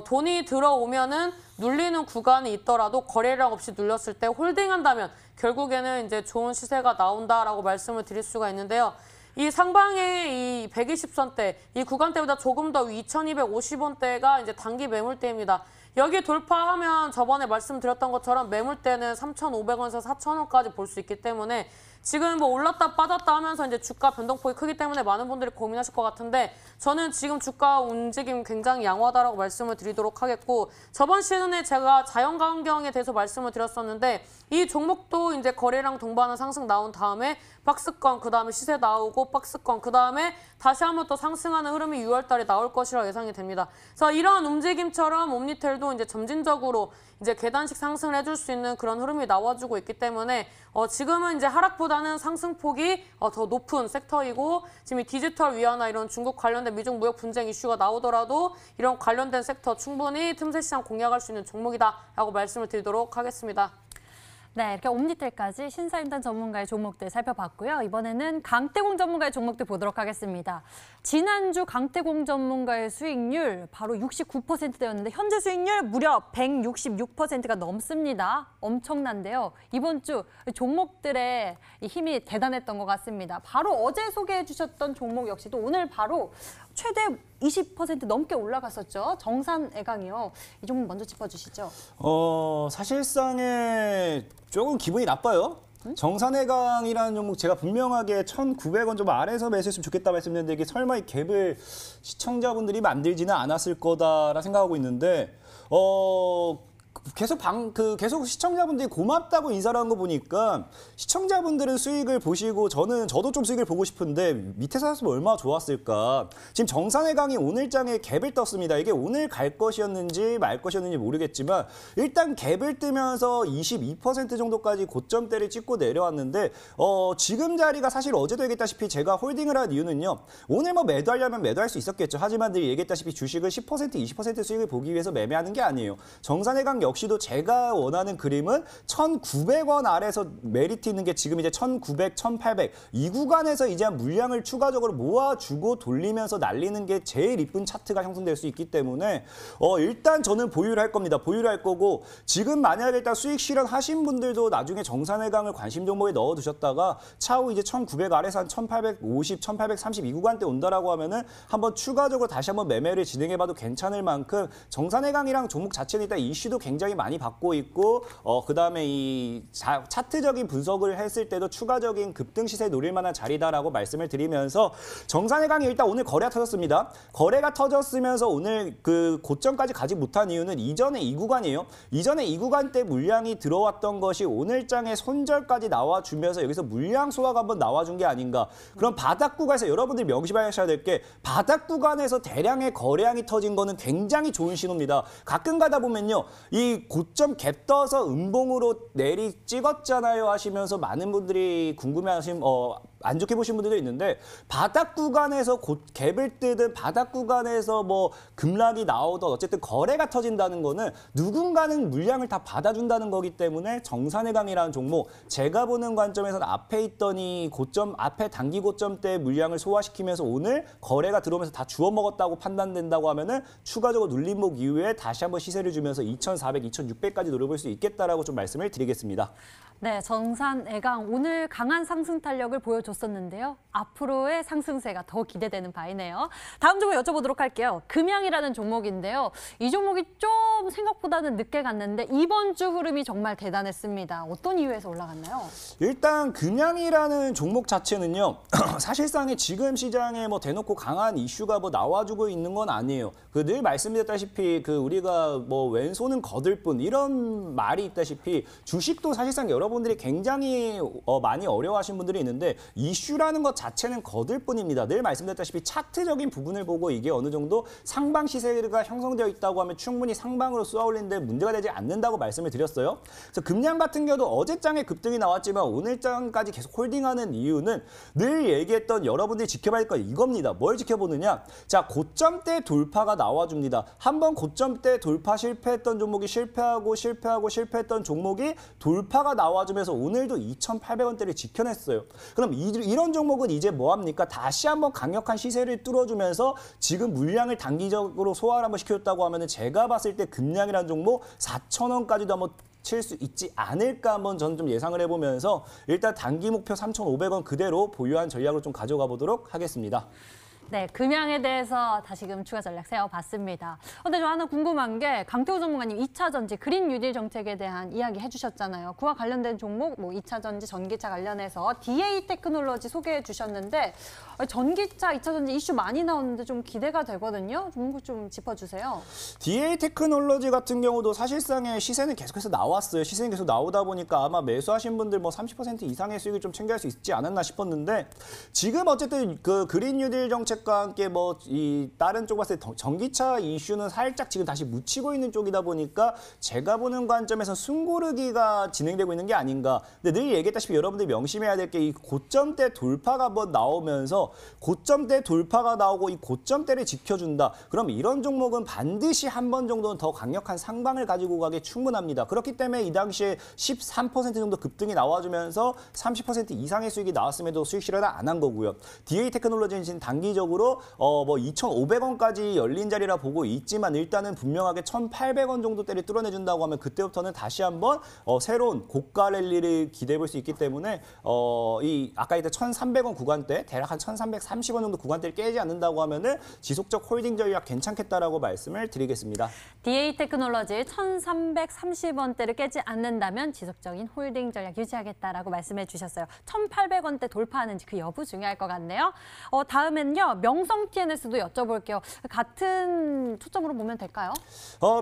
돈이 들어오면은 눌리는 구간이 있더라도 거래량 없이 눌렸을 때 홀딩한다면 결국에는 이제 좋은 시세가 나온다라고 말씀을 드릴 수가 있는데요. 이 상방의 이 120선대, 이 구간대보다 조금 더 위 2250원대가 이제 단기 매물대입니다. 여기 돌파하면 저번에 말씀드렸던 것처럼 매물대는 3,500원에서 4,000원까지 볼 수 있기 때문에 지금 뭐 올랐다 빠졌다 하면서 이제 주가 변동폭이 크기 때문에 많은 분들이 고민하실 것 같은데 저는 지금 주가 움직임 굉장히 양호하다라고 말씀을 드리도록 하겠고 저번 시즌에 제가 자연환경에 대해서 말씀을 드렸었는데 이 종목도 이제 거래량 동반한 상승 나온 다음에 박스권, 그다음에 시세 나오고 박스권, 그다음에 다시 한번 또 상승하는 흐름이 6월 달에 나올 것이라 예상이 됩니다. 그래서 이런 움직임처럼 옴니텔도 이제 점진적으로 이제 계단식 상승을 해줄 수 있는 그런 흐름이 나와주고 있기 때문에 지금은 이제 하락보다는 상승폭이 더 높은 섹터이고 지금 이 디지털 위안화 이런 중국 관련된 미중 무역 분쟁 이슈가 나오더라도 이런 관련된 섹터 충분히 틈새 시장 공략할 수 있는 종목이다라고 말씀을 드리도록 하겠습니다. 네, 이렇게 옴니텔까지 신사임당 전문가의 종목들 살펴봤고요. 이번에는 강태공 전문가의 종목들 보도록 하겠습니다. 지난주 강태공 전문가의 수익률 바로 69%대였는데 현재 수익률 무려 166%가 넘습니다. 엄청난데요. 이번 주 종목들의 힘이 대단했던 것 같습니다. 바로 어제 소개해 주셨던 종목 역시도 오늘 바로 최대 20% 넘게 올라갔었죠. 정산애강이요. 이 종목 먼저 짚어주시죠. 사실상에 조금 기분이 나빠요. 정산해강이라는 종목 제가 분명하게 1,900원 좀 아래에서 매수했으면 좋겠다 말씀드렸는데 이게 설마 이 갭을 시청자분들이 만들지는 않았을 거다라 생각하고 있는데 계속 시청자분들이 고맙다고 인사를 한 거 보니까 시청자분들은 수익을 보시고 저도 좀 수익을 보고 싶은데 밑에서 샀으면 얼마나 좋았을까. 지금 정산해강이 오늘장에 갭을 떴습니다. 이게 오늘 갈 것이었는지 말 것이었는지 모르겠지만 일단 갭을 뜨면서 22% 정도까지 고점대를 찍고 내려왔는데 지금 자리가 사실 어제도 얘기했다시피 제가 홀딩을 한 이유는요. 오늘 뭐 매도하려면 매도할 수 있었겠죠. 하지만 늘 얘기했다시피 주식을 10% 20% 수익을 보기 위해서 매매하는 게 아니에요. 정산해강 역시도 제가 원하는 그림은 1,900원 아래에서 메리트 있는 게 지금 이제 1,900, 1,800 이 구간에서 이제 물량을 추가적으로 모아주고 돌리면서 날리는 게 제일 이쁜 차트가 형성될 수 있기 때문에 일단 저는 보유를 할 겁니다. 보유를 할 거고 지금 만약에 일단 수익 실현하신 분들도 나중에 정산해강을 관심 종목에 넣어두셨다가 차후 이제 1,900 아래에서 한 1,850, 1,830 이 구간대 온다라고 하면은 한번 추가적으로 다시 한번 매매를 진행해봐도 괜찮을 만큼 정산해강이랑 종목 자체는 일단 이슈도 굉장히 많이 받고 있고 그다음에 이 차트적인 분석을 했을 때도 추가적인 급등 시세 노릴 만한 자리다라고 말씀을 드리면서 정산해강이 일단 오늘 거래가 터졌습니다. 거래가 터졌으면서 오늘 그 고점까지 가지 못한 이유는 이전에 이 구간이에요. 이전에 이 구간 때 물량이 들어왔던 것이 오늘장에 손절까지 나와주면서 여기서 물량 소화가 한번 나와준 게 아닌가. 그럼 바닥 구간에서 여러분들이 명심하셔야 될 게 바닥 구간에서 대량의 거래량이 터진 거는 굉장히 좋은 신호입니다. 가끔 가다 보면요. 이 고점 갭 떠서 음봉으로 내리 찍었잖아요 하시면서 많은 분들이 궁금해하시면 안 좋게 보신 분들도 있는데 바닥 구간에서 갭을 뜨든 바닥 구간에서 뭐 급락이 나오든 어쨌든 거래가 터진다는 거는 누군가는 물량을 다 받아준다는 거기 때문에 정산해강이라는 종목 제가 보는 관점에서는 앞에 있던 이 고점 앞에 단기 고점 때 물량을 소화시키면서 오늘 거래가 들어오면서 다 주워 먹었다고 판단된다고 하면은 추가적으로 눌림목 이후에 다시 한번 시세를 주면서 2,400, 2,600까지 노려볼 수 있겠다라고 좀 말씀을 드리겠습니다. 네, 정산애강 오늘 강한 상승 탄력을 보여줬었는데요. 앞으로의 상승세가 더 기대되는 바이네요. 다음 종목 여쭤보도록 할게요. 금양이라는 종목인데요. 이 종목이 좀 생각보다는 늦게 갔는데 이번 주 흐름이 정말 대단했습니다. 어떤 이유에서 올라갔나요? 일단 금양이라는 종목 자체는요. 사실상에 지금 시장에 뭐 대놓고 강한 이슈가 뭐 나와주고 있는 건 아니에요. 그 늘 말씀드렸다시피 그 우리가 뭐 왼손은 거들 뿐 이런 말이 있다시피 주식도 사실상 여러분들이 굉장히 많이 어려워하시는 분들이 있는데 이슈라는 것 자체는 거들 뿐입니다. 늘 말씀드렸다시피 차트적인 부분을 보고 이게 어느 정도 상방 시세가 형성되어 있다고 하면 충분히 상방으로 쏘아올리는데 문제가 되지 않는다고 말씀을 드렸어요. 그래서 금양 같은 경우도 어제장에 급등이 나왔지만 오늘장까지 계속 홀딩하는 이유는 늘 얘기했던 여러분들이 지켜봐야 할 거 이겁니다. 뭘 지켜보느냐? 자, 고점대 돌파가 나와줍니다. 한번 고점대 돌파 실패했던 종목이 실패했던 종목이 돌파가 나와주면서 오늘도 2,800원대를 지켜냈어요. 그럼 이런 종목은 이제 뭐합니까? 다시 한번 강력한 시세를 뚫어주면서 지금 물량을 단기적으로 소화를 한번 시켜줬다고 하면 제가 봤을 때 금량이라는 종목 4,000원까지도 한번 칠 수 있지 않을까 한번 저는 좀 예상을 해보면서 일단 단기 목표 3,500원 그대로 보유한 전략으로 좀 가져가 보도록 하겠습니다. 네, 금양에 대해서 다시금 추가 전략 세워봤습니다. 근데 저 하나 궁금한 게 강태호 전문가님 2차 전지 그린 뉴딜 정책에 대한 이야기 해주셨잖아요. 그와 관련된 종목, 뭐 2차 전지, 전기차 관련해서 DA 테크놀로지 소개해 주셨는데 전기차, 2차 전지 이슈 많이 나오는데 좀 기대가 되거든요. 종목 좀 짚어주세요. DA 테크놀로지 같은 경우도 사실상의 시세는 계속해서 나왔어요. 시세는 계속 나오다 보니까 아마 매수하신 분들 뭐 30% 이상의 수익을 좀 챙길 수 있지 않았나 싶었는데 지금 어쨌든 그 그린 뉴딜 정책 과 함께 뭐 이 다른 쪽 봤을 때 전기차 이슈는 살짝 지금 다시 묻히고 있는 쪽이다 보니까 제가 보는 관점에서 숨고르기가 진행되고 있는 게 아닌가. 근데 늘 얘기했다시피 여러분들이 명심해야 될 게 이 고점대 돌파가 한번 나오면서 고점대 돌파가 나오고 이 고점대를 지켜준다. 그럼 이런 종목은 반드시 한 번 정도는 더 강력한 상방을 가지고 가기 충분합니다. 그렇기 때문에 이 당시에 13% 정도 급등이 나와주면서 30% 이상의 수익이 나왔음에도 수익 실현을 안 한 거고요. DA 테크놀로지는 지금 단기적으로 뭐 2,500원까지 열린 자리라 보고 있지만 일단은 분명하게 1,800원 정도대를 뚫어내준다고 하면 그때부터는 다시 한번 새로운 고가 랠리를 기대해 볼 수 있기 때문에 이 아까 얘기했던 1,300원 구간대 대략 한 1,330원 정도 구간대를 깨지 않는다고 하면은 지속적 홀딩 전략 괜찮겠다라고 말씀을 드리겠습니다. DA 테크놀로지 1,330원대를 깨지 않는다면 지속적인 홀딩 전략 유지하겠다라고 말씀해 주셨어요. 1,800원대 돌파하는지 그 여부 중요할 것 같네요. 다음엔요. 명성 TNS도 여쭤볼게요. 같은 초점으로 보면 될까요?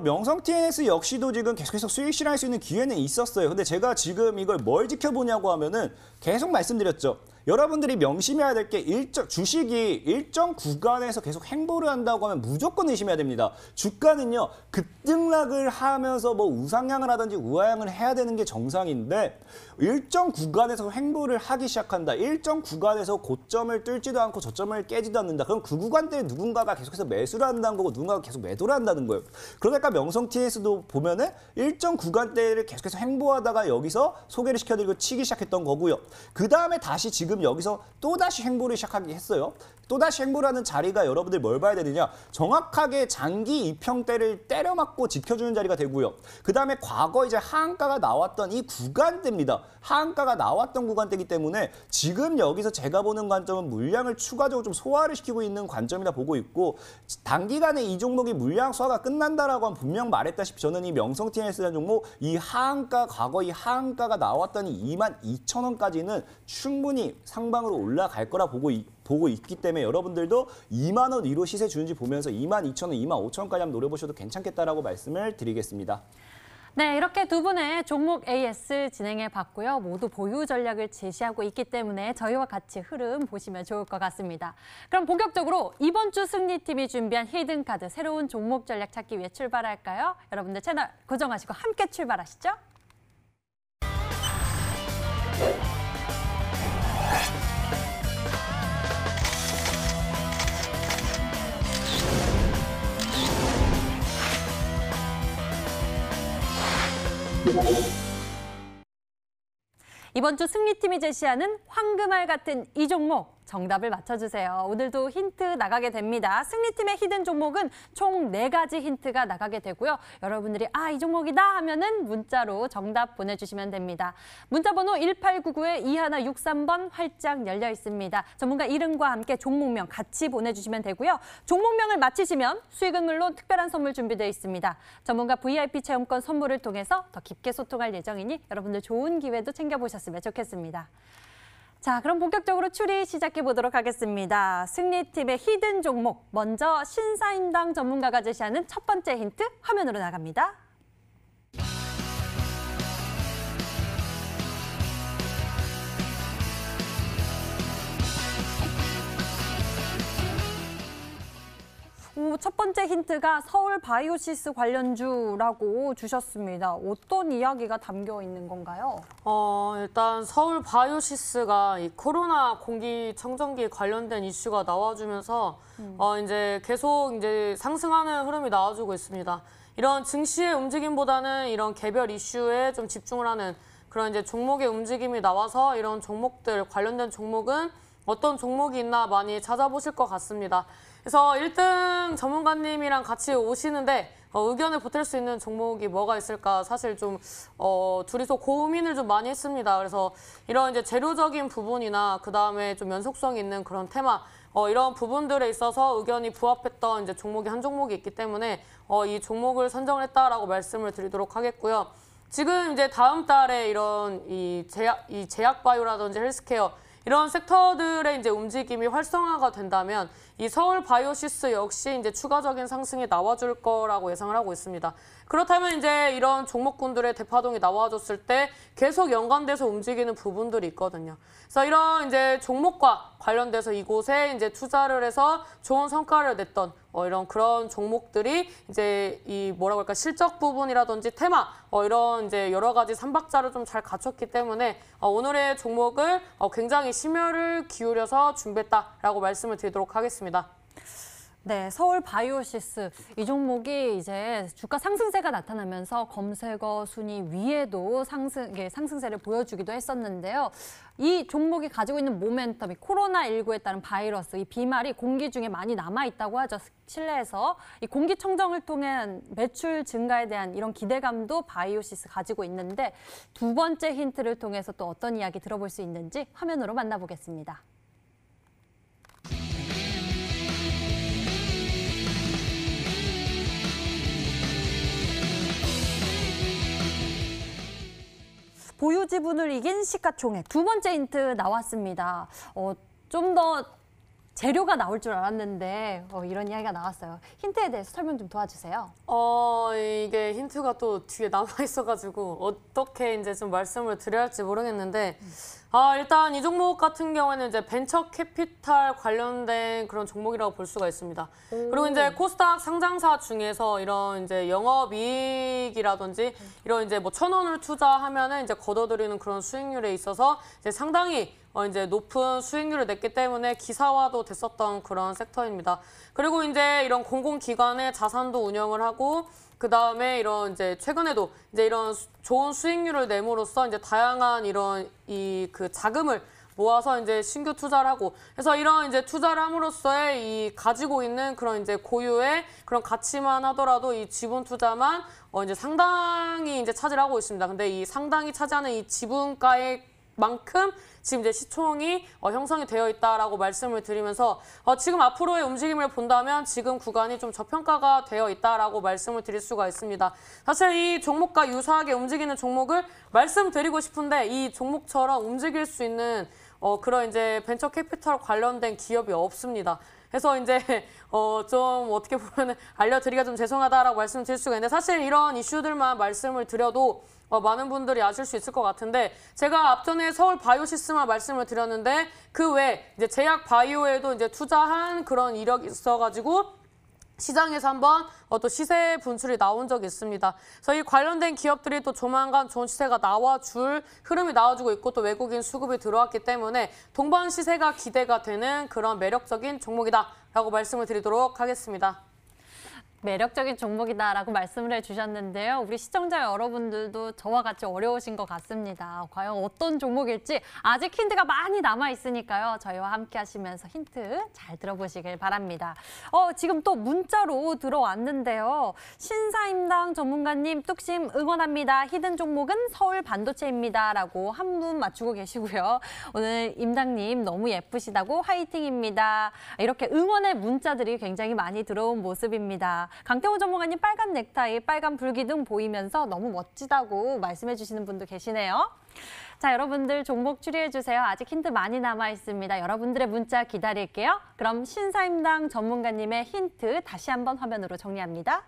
명성 TNS 역시도 지금 계속해서 수익 실현할 수 있는 기회는 있었어요. 근데 제가 지금 이걸 뭘 지켜보냐고 하면은 계속 말씀드렸죠. 여러분들이 명심해야 될 게 주식이 일정 구간에서 계속 행보를 한다고 하면 무조건 의심해야 됩니다. 주가는요. 급등락을 하면서 뭐 우상향을 하든지 우하향을 해야 되는 게 정상인데 일정 구간에서 행보를 하기 시작한다. 일정 구간에서 고점을 뚫지도 않고 저점을 깨지도 않는다. 그럼 그 구간대에 누군가가 계속해서 매수를 한다는 거고 누군가가 계속 매도를 한다는 거예요. 그러니까 명성 TS도 보면은 일정 구간대를 계속해서 행보하다가 여기서 소개를 시켜드리고 치기 시작했던 거고요. 그 다음에 다시 지금 여기서 또다시 행보를 시작하게 했어요. 또다시 행보라는 자리가 여러분들 뭘 봐야 되느냐. 정확하게 장기 이평대를 때려맞고 지켜주는 자리가 되고요. 그 다음에 과거 이제 하한가가 나왔던 이 구간대입니다. 하한가가 나왔던 구간대이기 때문에 지금 여기서 제가 보는 관점은 물량을 추가적으로 좀 소화를 시키고 있는 관점이라 보고 있고 단기간에 이 종목이 물량 소화가 끝난다라고 하면 분명 말했다시피 저는 이 명성 TNS라는 종목 이 하한가 과거 이 하한가가 나왔던 이 22,000원까지는 충분히 상방으로 올라갈 거라 보고 있기 때문에 여러분들도 2만 원 위로 시세 주는지 보면서 22,000원, 25,000원까지 한번 노려보셔도 괜찮겠다라고 말씀을 드리겠습니다. 네, 이렇게 두 분의 종목 AS 진행해 봤고요. 모두 보유 전략을 제시하고 있기 때문에 저희와 같이 흐름 보시면 좋을 것 같습니다. 그럼 본격적으로 이번 주 승리팀이 준비한 히든카드 새로운 종목 전략 찾기 위해 출발할까요? 여러분들 채널 고정하시고 함께 출발하시죠. 이번 주 승리팀이 제시하는 황금알 같은 이 종목 정답을 맞춰주세요. 오늘도 힌트 나가게 됩니다. 승리팀의 히든 종목은 총 4가지 힌트가 나가게 되고요. 여러분들이 이 종목이다 하면은 문자로 정답 보내주시면 됩니다. 문자번호 1899에 2163번 활짝 열려 있습니다. 전문가 이름과 함께 종목명 같이 보내주시면 되고요. 종목명을 맞히시면 수익은 물론 특별한 선물 준비되어 있습니다. 전문가 VIP 체험권 선물을 통해서 더 깊게 소통할 예정이니 여러분들 좋은 기회도 챙겨보셨으면 좋겠습니다. 자, 그럼 본격적으로 추리 시작해 보도록 하겠습니다. 승리팀의 히든 종목, 먼저 신사임당 전문가가 제시하는 첫 번째 힌트 화면으로 나갑니다. 첫 번째 힌트가 서울 바이오시스 관련주라고 주셨습니다. 어떤 이야기가 담겨 있는 건가요? 일단 서울 바이오시스가 이 코로나 공기청정기 관련된 이슈가 나와주면서 이제 계속 이제 상승하는 흐름이 나와주고 있습니다. 이런 증시의 움직임보다는 이런 개별 이슈에 좀 집중을 하는 그런 이제 종목의 움직임이 나와서 이런 종목들 관련된 종목은 어떤 종목이 있나 많이 찾아보실 것 같습니다. 그래서 1등 전문가님이랑 같이 오시는데 의견을 보탤 수 있는 종목이 뭐가 있을까 사실 좀 둘이서 고민을 좀 많이 했습니다. 그래서 이런 이제 재료적인 부분이나 그 다음에 좀 연속성 있는 그런 테마 이런 부분들에 있어서 의견이 부합했던 이제 종목이 한 종목이 있기 때문에 이 종목을 선정을 했다라고 말씀을 드리도록 하겠고요. 지금 이제 다음 달에 이런 이 제약 바이오라든지 헬스케어 이런 섹터들의 이제 움직임이 활성화가 된다면 이 서울 바이오시스 역시 이제 추가적인 상승이 나와줄 거라고 예상을 하고 있습니다. 그렇다면 이제 이런 종목군들의 대파동이 나와줬을 때 계속 연관돼서 움직이는 부분들이 있거든요. 그래서 이런 이제 종목과 관련돼서 이곳에 이제 투자를 해서 좋은 성과를 냈던 이런 그런 종목들이 이제 이 뭐라고 할까 실적 부분이라든지 테마 이런 이제 여러 가지 삼박자를 좀 잘 갖췄기 때문에 오늘의 종목을 굉장히 심혈을 기울여서 준비했다라고 말씀을 드리도록 하겠습니다. 네, 서울 바이오시스 이 종목이 이제 주가 상승세가 나타나면서 검색어 순위 위에도 상승세를 보여주기도 했었는데요. 이 종목이 가지고 있는 모멘텀이 코로나19에 따른 바이러스, 이 비말이 공기 중에 많이 남아있다고 하죠. 실내에서 이 공기청정을 통한 매출 증가에 대한 이런 기대감도 바이오시스 가지고 있는데 두 번째 힌트를 통해서 또 어떤 이야기 들어볼 수 있는지 화면으로 만나보겠습니다. 보유 지분을 이긴 시가총액 두 번째 힌트 나왔습니다. 좀 더 재료가 나올 줄 알았는데 이런 이야기가 나왔어요. 힌트에 대해서 설명 좀 도와주세요. 이게 힌트가 또 뒤에 남아있어가지고 어떻게 이제 좀 말씀을 드려야 할지 모르겠는데 일단 이 종목 같은 경우에는 이제 벤처 캐피탈 관련된 그런 종목이라고 볼 수가 있습니다. 그리고 이제 코스닥 상장사 중에서 이런 이제 영업이익이라든지 이런 이제 뭐 1,000원을 투자하면은 이제 걷어들이는 그런 수익률에 있어서 이제 상당히 이제 높은 수익률을 냈기 때문에 기사화도 됐었던 그런 섹터입니다. 그리고 이제 이런 공공기관의 자산도 운영을 하고 그 다음에 이런 이제 최근에도 이제 이런 좋은 수익률을 내므로써 이제 다양한 이런 그 자금을 모아서 이제 신규 투자를 하고 그래서 이런 이제 투자를 함으로써의 이 가지고 있는 그런 이제 고유의 그런 가치만 하더라도 이 지분 투자만 이제 상당히 이제 차지하고 있습니다. 근데 이 상당히 차지하는 이 지분가의 만큼 지금 이제 시총이 형성이 되어 있다라고 말씀을 드리면서 지금 앞으로의 움직임을 본다면 지금 구간이 좀 저평가가 되어 있다라고 말씀을 드릴 수가 있습니다. 사실 이 종목과 유사하게 움직이는 종목을 말씀드리고 싶은데 이 종목처럼 움직일 수 있는 그런 이제 벤처 캐피털 관련된 기업이 없습니다. 그래서 이제 좀 어떻게 보면 알려드리기가 좀 죄송하다라고 말씀드릴 수가 있는데 사실 이런 이슈들만 말씀을 드려도 많은 분들이 아실 수 있을 것 같은데 제가 앞전에 서울 바이오시스만 말씀을 드렸는데 그 외에 이제 제약 바이오에도 이제 투자한 그런 이력이 있어가지고 시장에서 한번 또 시세 분출이 나온 적이 있습니다. 그래서 이 관련된 기업들이 또 조만간 좋은 시세가 나와줄 흐름이 나와주고 있고 또 외국인 수급이 들어왔기 때문에 동반 시세가 기대가 되는 그런 매력적인 종목이다라고 말씀을 드리도록 하겠습니다. 매력적인 종목이다라고 말씀을 해주셨는데요. 우리 시청자 여러분들도 저와 같이 어려우신 것 같습니다. 과연 어떤 종목일지 아직 힌트가 많이 남아있으니까요. 저희와 함께 하시면서 힌트 잘 들어보시길 바랍니다. 지금 또 문자로 들어왔는데요. 신사임당 전문가님 뚝심 응원합니다. 히든 종목은 서울 반도체입니다. 라고 한 분 맞추고 계시고요. 오늘 임당님 너무 예쁘시다고 화이팅입니다. 이렇게 응원의 문자들이 굉장히 많이 들어온 모습입니다. 강태호 전문가님 빨간 넥타이, 빨간 불기둥 보이면서 너무 멋지다고 말씀해 주시는 분도 계시네요. 자, 여러분들 종목 추리해 주세요. 아직 힌트 많이 남아 있습니다. 여러분들의 문자 기다릴게요. 그럼 신사임당 전문가님의 힌트 다시 한번 화면으로 정리합니다.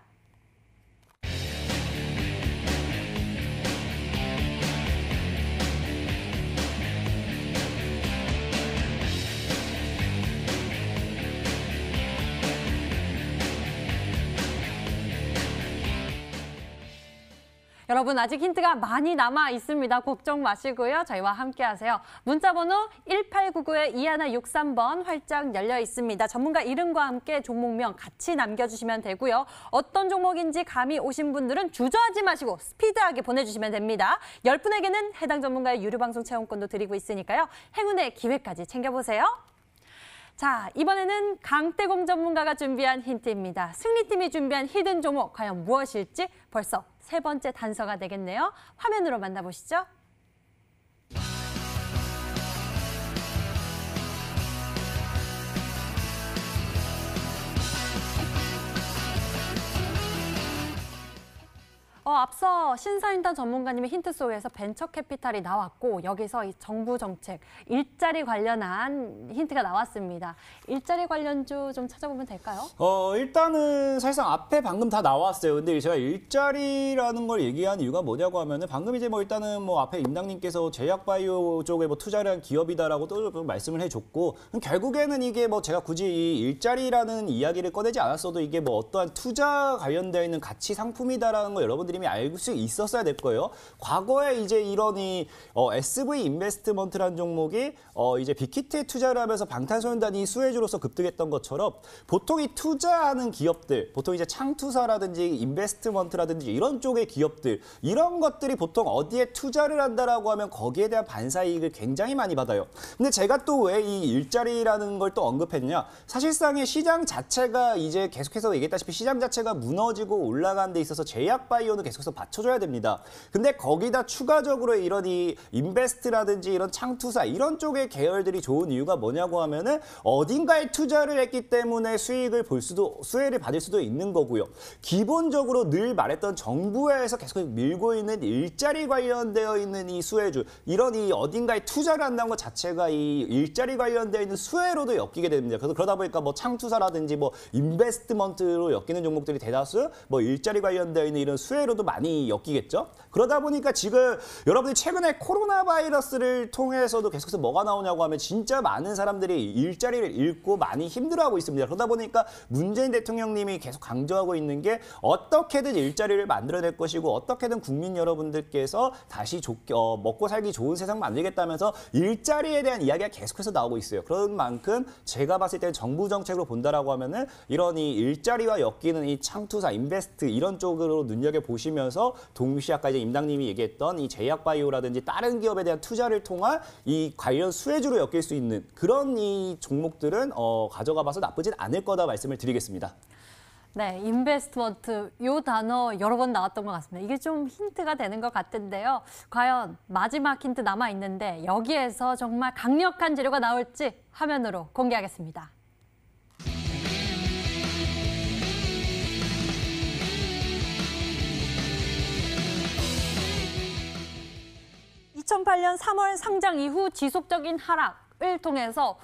여러분 아직 힌트가 많이 남아 있습니다. 걱정 마시고요. 저희와 함께 하세요. 문자번호 1899-2163번 활짝 열려 있습니다. 전문가 이름과 함께 종목명 같이 남겨주시면 되고요. 어떤 종목인지 감이 오신 분들은 주저하지 마시고 스피드하게 보내주시면 됩니다. 10분에게는 해당 전문가의 유료방송 체험권도 드리고 있으니까요. 행운의 기회까지 챙겨보세요. 자, 이번에는 강태공 전문가가 준비한 힌트입니다. 승리팀이 준비한 히든 종목 과연 무엇일지 벌써 세 번째 단서가 되겠네요. 화면으로 만나보시죠. 앞서 신사임당 전문가님의 힌트 속에서 벤처 캐피탈이 나왔고 여기서 이 정부 정책, 일자리 관련한 힌트가 나왔습니다. 일자리 관련주 좀 찾아보면 될까요? 일단은 사실상 앞에 방금 다 나왔어요. 근데 제가 일자리라는 걸 얘기한 이유가 뭐냐고 하면은 방금 이제 뭐 일단은 뭐 앞에 임당님께서 제약바이오 쪽에 뭐 투자를 한 기업이다라고 또 말씀을 해줬고 결국에는 이게 뭐 제가 굳이 이 일자리라는 이야기를 꺼내지 않았어도 이게 뭐 어떠한 투자 관련되어 있는 가치 상품이다라는 거 여러분들이 이미 알 수 있었어야 될 거예요. 과거에 이제 이런 이 SV 인베스트먼트라는 종목이 이제 빅히트에 투자를 하면서 방탄소년단이 수혜주로서 급등했던 것처럼 보통 이 투자하는 기업들, 보통 이제 창투사라든지 인베스트먼트라든지 이런 쪽의 기업들, 이런 것들이 보통 어디에 투자를 한다라고 하면 거기에 대한 반사 이익을 굉장히 많이 받아요. 근데 제가 또 왜 이 일자리라는 걸 또 언급했냐? 사실상의 시장 자체가 이제 계속해서 얘기했다시피 시장 자체가 무너지고 올라가는 데 있어서 제약바이오는 계속해서 받쳐줘야 됩니다. 근데 거기다 추가적으로 이런 이 인베스트라든지 이런 창투사 이런 쪽의 계열들이 좋은 이유가 뭐냐고 하면은 어딘가에 투자를 했기 때문에 수혜를 받을 수도 있는 거고요. 기본적으로 늘 말했던 정부에서 계속 밀고 있는 일자리 관련되어 있는 이 수혜주, 이런 이 어딘가에 투자를 한다는 것 자체가 이 일자리 관련되어 있는 수혜로도 엮이게 됩니다. 그래서 그러다 보니까 뭐 창투사라든지 뭐 인베스트먼트로 엮이는 종목들이 대다수, 뭐 일자리 관련되어 있는 이런 수혜로도 많이 엮이겠죠. 그러다 보니까 지금 여러분들이 최근에 코로나 바이러스를 통해서도 계속해서 뭐가 나오냐고 하면 진짜 많은 사람들이 일자리를 잃고 많이 힘들어하고 있습니다. 그러다 보니까 문재인 대통령님이 계속 강조하고 있는 게 어떻게든 일자리를 만들어낼 것이고 어떻게든 국민 여러분들께서 다시 먹고 살기 좋은 세상 만들겠다면서 일자리에 대한 이야기가 계속해서 나오고 있어요. 그런 만큼 제가 봤을 때는 정부 정책으로 본다라고 하면은 이런 이 일자리와 엮이는 이 창투사, 인베스트 이런 쪽으로 눈여겨보시면서 동시에 아까 이제 임당님이 얘기했던 이 제약바이오라든지 다른 기업에 대한 투자를 통한 이 관련 수혜주로 엮일 수 있는 그런 이 종목들은 가져가 봐서 나쁘진 않을 거다 말씀을 드리겠습니다. 네, 인베스트먼트 이 단어 여러 번 나왔던 것 같습니다. 이게 좀 힌트가 되는 것 같은데요. 과연 마지막 힌트 남아 있는데 여기에서 정말 강력한 재료가 나올지 화면으로 공개하겠습니다. 2008년 3월 상장 이후 지속적인 하락을 통해서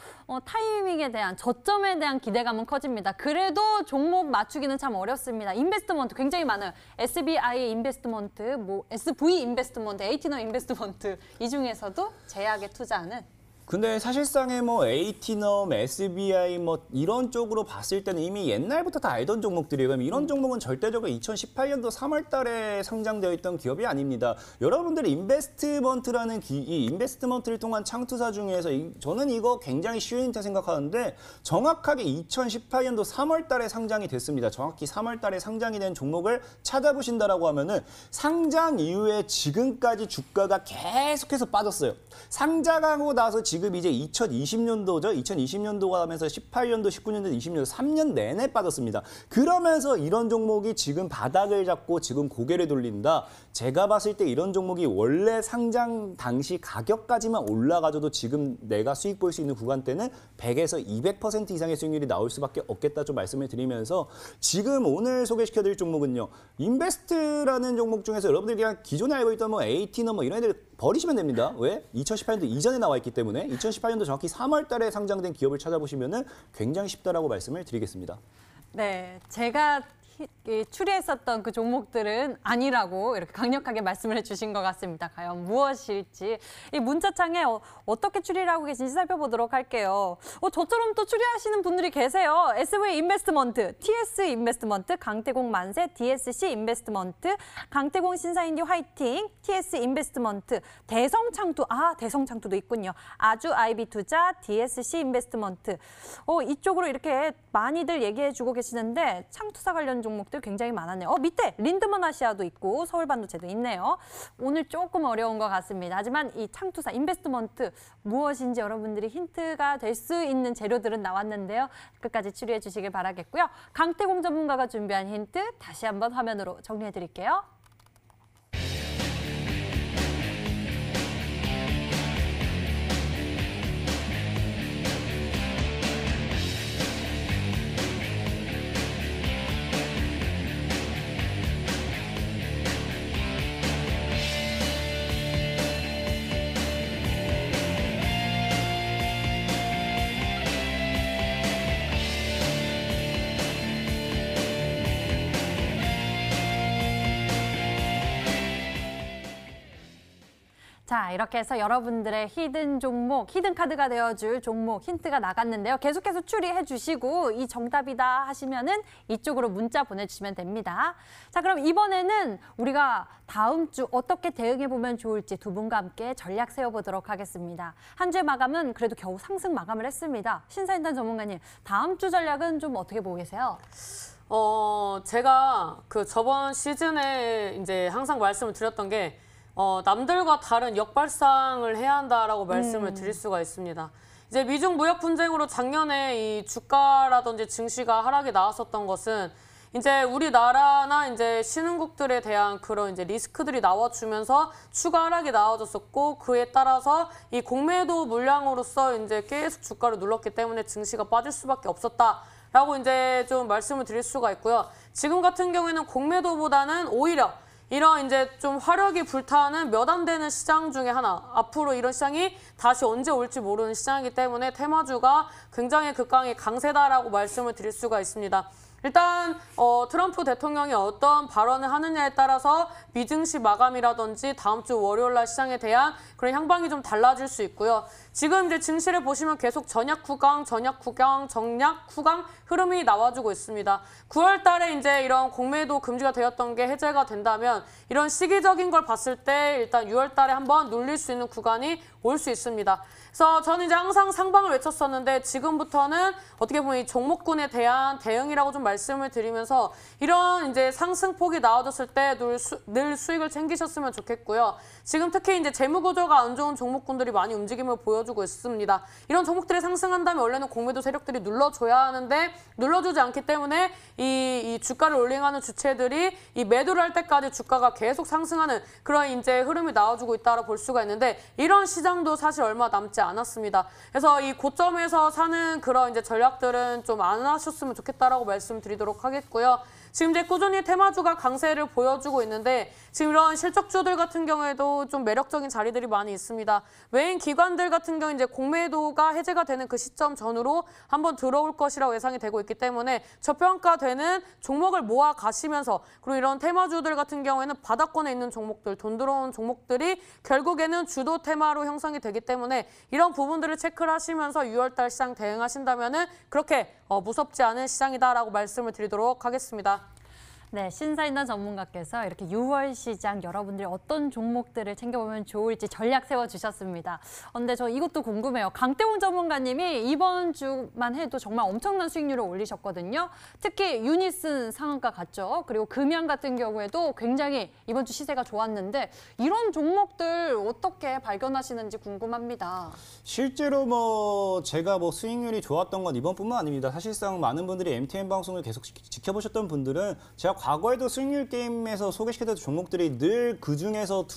타이밍에 대한 저점에 대한 기대감은 커집니다. 그래도 종목 맞추기는 참 어렵습니다. 인베스트먼트 굉장히 많아요. SBI 인베스트먼트, 뭐 SV 인베스트먼트, 에이티너 인베스트먼트 이 중에서도 제약에 투자하는 근데 사실상의 뭐 에이티넘, SBI 뭐 이런 쪽으로 봤을 때는 이미 옛날부터 다 알던 종목들이에요. 그럼 이런 종목은 절대적으로 2018년도 3월 달에 상장되어 있던 기업이 아닙니다. 여러분들이 인베스트먼트라는 이 인베스트먼트를 통한 창투사 중에서 저는 이거 굉장히 쉬운 힌트 생각하는데 정확하게 2018년도 3월 달에 상장이 됐습니다. 정확히 3월 달에 상장이 된 종목을 찾아보신다라고 하면은 상장 이후에 지금까지 주가가 계속해서 빠졌어요. 상장하고 나서 지금 이제 2020년도죠. 2020년도가 하면서 18년도, 19년도, 20년도 3년 내내 빠졌습니다. 그러면서 이런 종목이 지금 바닥을 잡고 지금 고개를 돌린다. 제가 봤을 때 이런 종목이 원래 상장 당시 가격까지만 올라가줘도 지금 내가 수익 볼 수 있는 구간대는 100에서 200% 이상의 수익률이 나올 수밖에 없겠다 좀 말씀을 드리면서 지금 오늘 소개시켜드릴 종목은요. 인베스트라는 종목 중에서 여러분들이 그냥 기존에 알고 있던 뭐 에이티너 뭐 이런 애들 버리시면 됩니다. 왜? 2018년도 이전에 나와 있기 때문에 2018년도 정확히 3월 달에 상장된 기업을 찾아보시면은 굉장히 쉽다라고 말씀을 드리겠습니다. 네, 제가 추리했었던 그 종목들은 아니라고 이렇게 강력하게 말씀을 해주신 것 같습니다. 과연 무엇일지 이 문자창에 어떻게 추리를 하고 계신지 살펴보도록 할게요. 저처럼 또 추리하시는 분들이 계세요. SV 인베스트먼트, TS 인베스트먼트, 강태공 만세, DSC 인베스트먼트, 강태공 신사인디 화이팅, TS 인베스트먼트, 대성창투, 대성창투도 있군요. 아주 IB 투자, DSC 인베스트먼트. 이쪽으로 이렇게 많이들 얘기해주고 계시는데 창투사 관련 종목들 굉장히 많았네요. 밑에 린드먼 아시아도 있고 서울반도체도 있네요. 오늘 조금 어려운 것 같습니다. 하지만 이 창투사 인베스트먼트 무엇인지 여러분들이 힌트가 될 수 있는 재료들은 나왔는데요. 끝까지 추리해 주시길 바라겠고요. 강태공 전문가가 준비한 힌트 다시 한번 화면으로 정리해 드릴게요. 자, 이렇게 해서 여러분들의 히든 종목, 히든 카드가 되어줄 종목 힌트가 나갔는데요. 계속해서 추리해 주시고 이 정답이다 하시면은 이쪽으로 문자 보내주시면 됩니다. 자, 그럼 이번에는 우리가 다음 주 어떻게 대응해 보면 좋을지 두 분과 함께 전략 세워보도록 하겠습니다. 한 주의 마감은 그래도 겨우 상승 마감을 했습니다. 신사인단 전문가님, 다음 주 전략은 좀 어떻게 보고 계세요? 제가 그 저번 시즌에 이제 항상 말씀을 드렸던 게 남들과 다른 역발상을 해야 한다라고 말씀을 드릴 수가 있습니다. 이제 미중 무역 분쟁으로 작년에 이 주가라든지 증시가 하락이 나왔었던 것은 이제 우리나라나 이제 신흥국들에 대한 그런 이제 리스크들이 나와주면서 추가 하락이 나와줬었고 그에 따라서 이 공매도 물량으로서 이제 계속 주가를 눌렀기 때문에 증시가 빠질 수밖에 없었다라고 이제 좀 말씀을 드릴 수가 있고요. 지금 같은 경우에는 공매도보다는 오히려 이런 이제 좀 화력이 불타는 몇 안 되는 시장 중에 하나. 앞으로 이런 시장이 다시 언제 올지 모르는 시장이기 때문에 테마주가 굉장히 극강의 강세다라고 말씀을 드릴 수가 있습니다. 일단 트럼프 대통령이 어떤 발언을 하느냐에 따라서 미증시 마감이라든지 다음 주 월요일 날 시장에 대한 그런 향방이 좀 달라질 수 있고요. 지금 이제 증시를 보시면 계속 전약 후강, 정약 후강 흐름이 나와주고 있습니다. 9월 달에 이제 이런 공매도 금지가 되었던 게 해제가 된다면 이런 시기적인 걸 봤을 때 일단 6월 달에 한번 눌릴 수 있는 구간이 올 수 있습니다. 그래서 저는 이제 항상 상방을 외쳤었는데 지금부터는 어떻게 보면 이 종목군에 대한 대응이라고 좀 말씀을 드리면서 이런 이제 상승폭이 나와줬을 때 늘 수익을 챙기셨으면 좋겠고요. 지금 특히 이제 재무 구조가 안 좋은 종목군들이 많이 움직임을 보여주고 있습니다. 이런 종목들이 상승한다면 원래는 공매도 세력들이 눌러줘야 하는데 눌러주지 않기 때문에 이 주가를 올링하는 주체들이 이 매도를 할 때까지 주가가 계속 상승하는 그런 이제 흐름이 나와주고 있다고 볼 수가 있는데 이런 시장도 사실 얼마 남지 않았습니다. 그래서 이 고점에서 사는 그런 이제 전략들은 좀 안 하셨으면 좋겠다라고 말씀드리도록 하겠고요. 지금 이제 꾸준히 테마주가 강세를 보여주고 있는데 지금 이런 실적주들 같은 경우에도 좀 매력적인 자리들이 많이 있습니다. 외인 기관들 같은 경우 이제 공매도가 해제가 되는 그 시점 전후로 한번 들어올 것이라고 예상이 되고 있기 때문에 저평가되는 종목을 모아 가시면서 그리고 이런 테마주들 같은 경우에는 바닥권에 있는 종목들, 돈 들어온 종목들이 결국에는 주도 테마로 형성이 되기 때문에 이런 부분들을 체크를 하시면서 6월달 시장 대응하신다면은 그렇게 무섭지 않은 시장이다라고 말씀을 드리도록 하겠습니다. 네, 신사인단 전문가께서 이렇게 6월 시장 여러분들이 어떤 종목들을 챙겨보면 좋을지 전략 세워주셨습니다. 근데 저 이것도 궁금해요. 강태공 전문가님이 이번 주만 해도 정말 엄청난 수익률을 올리셨거든요. 특히 유니슨 상한가 갔죠. 그리고 금양 같은 경우에도 굉장히 이번 주 시세가 좋았는데 이런 종목들 어떻게 발견하시는지 궁금합니다. 실제로 제가 수익률이 좋았던 건 이번뿐만 아닙니다. 사실상 많은 분들이 MTN 방송을 계속 지켜보셨던 분들은 제가 과거에도 승률 게임에서 소개시켜드린 종목들이 늘 그중에서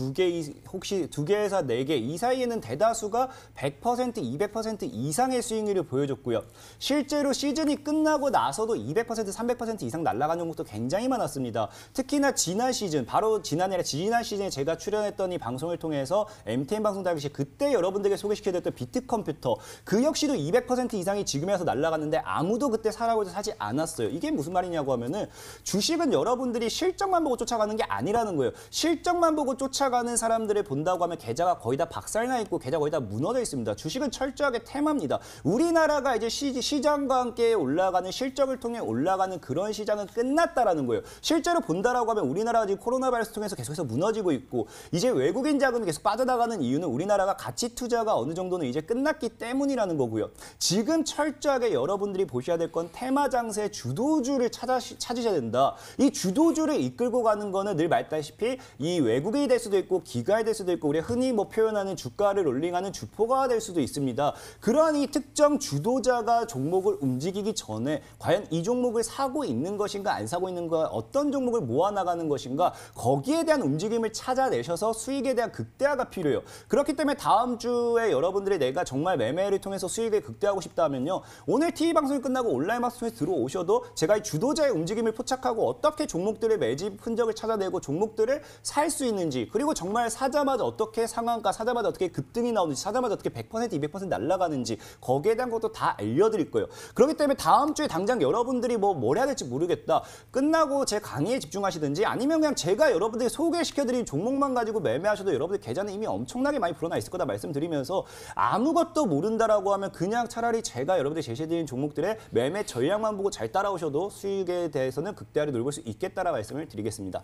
혹시 2개에서 4개 이 사이에는 대다수가 100%, 200% 이상의 수익률을 보여줬고요. 실제로 시즌이 끝나고 나서도 200%, 300% 이상 날아간 종목도 굉장히 많았습니다. 특히나 지난 시즌, 바로 지난 시즌에 제가 출연했던 이 방송을 통해서 MTN 방송 당시 그때 여러분들에게 소개시켜드렸던 비트컴퓨터 그 역시도 200% 이상이 지금에서 날아갔는데 아무도 그때 사라고 해서 사지 않았어요. 이게 무슨 말이냐고 하면은 주식은 여러분들이 실적만 보고 쫓아가는 게 아니라는 거예요. 실적만 보고 쫓아가는 사람들을 본다고 하면 계좌가 거의 다 박살나 있고 계좌가 거의 다 무너져 있습니다. 주식은 철저하게 테마입니다. 우리나라가 이제 시장과 함께 올라가는 실적을 통해 올라가는 그런 시장은 끝났다라는 거예요. 실제로 본다라고 하면 우리나라가 지금 코로나 바이러스 통해서 계속해서 무너지고 있고 이제 외국인 자금이 계속 빠져나가는 이유는 우리나라가 가치 투자가 어느 정도는 이제 끝났기 때문이라는 거고요. 지금 철저하게 여러분들이 보셔야 될 건 테마 장세 주도주를 찾으셔야 된다. 이 주도주를 이끌고 가는 거는 늘 말다시피 이 외국인이 될 수도 있고 기관이 될 수도 있고 우리가 흔히 뭐 표현하는 주가를 롤링하는 주포가 될 수도 있습니다. 그러한 이 특정 주도자가 종목을 움직이기 전에 과연 이 종목을 사고 있는 것인가 안 사고 있는 가 어떤 종목을 모아나가는 것인가 거기에 대한 움직임을 찾아내셔서 수익에 대한 극대화가 필요해요. 그렇기 때문에 다음 주에 여러분들이 내가 정말 매매를 통해서 수익을 극대화하고 싶다면요. 오늘 TV 방송이 끝나고 온라인 방송에 들어오셔도 제가 이 주도자의 움직임을 포착하고 어떻게 종목들의 매집 흔적을 찾아내고 종목들을 살 수 있는지 그리고 정말 사자마자 어떻게 상한가, 사자마자 어떻게 급등이 나오는지, 사자마자 어떻게 100%, 200% 날아가는지 거기에 대한 것도 다 알려드릴 거예요. 그렇기 때문에 다음 주에 당장 여러분들이 뭘 해야 될지 모르겠다. 끝나고 제 강의에 집중하시든지 아니면 그냥 제가 여러분들이 소개시켜드린 종목만 가지고 매매하셔도 여러분들 계좌는 이미 엄청나게 많이 불어나 있을 거다 말씀드리면서 아무것도 모른다라고 하면 그냥 차라리 제가 여러분들이 제시해드린 종목들의 매매 전략만 보고 잘 따라오셔도 수익에 대해서는 극대화를 노릴 수 있겠다라는 말씀을 드리겠습니다.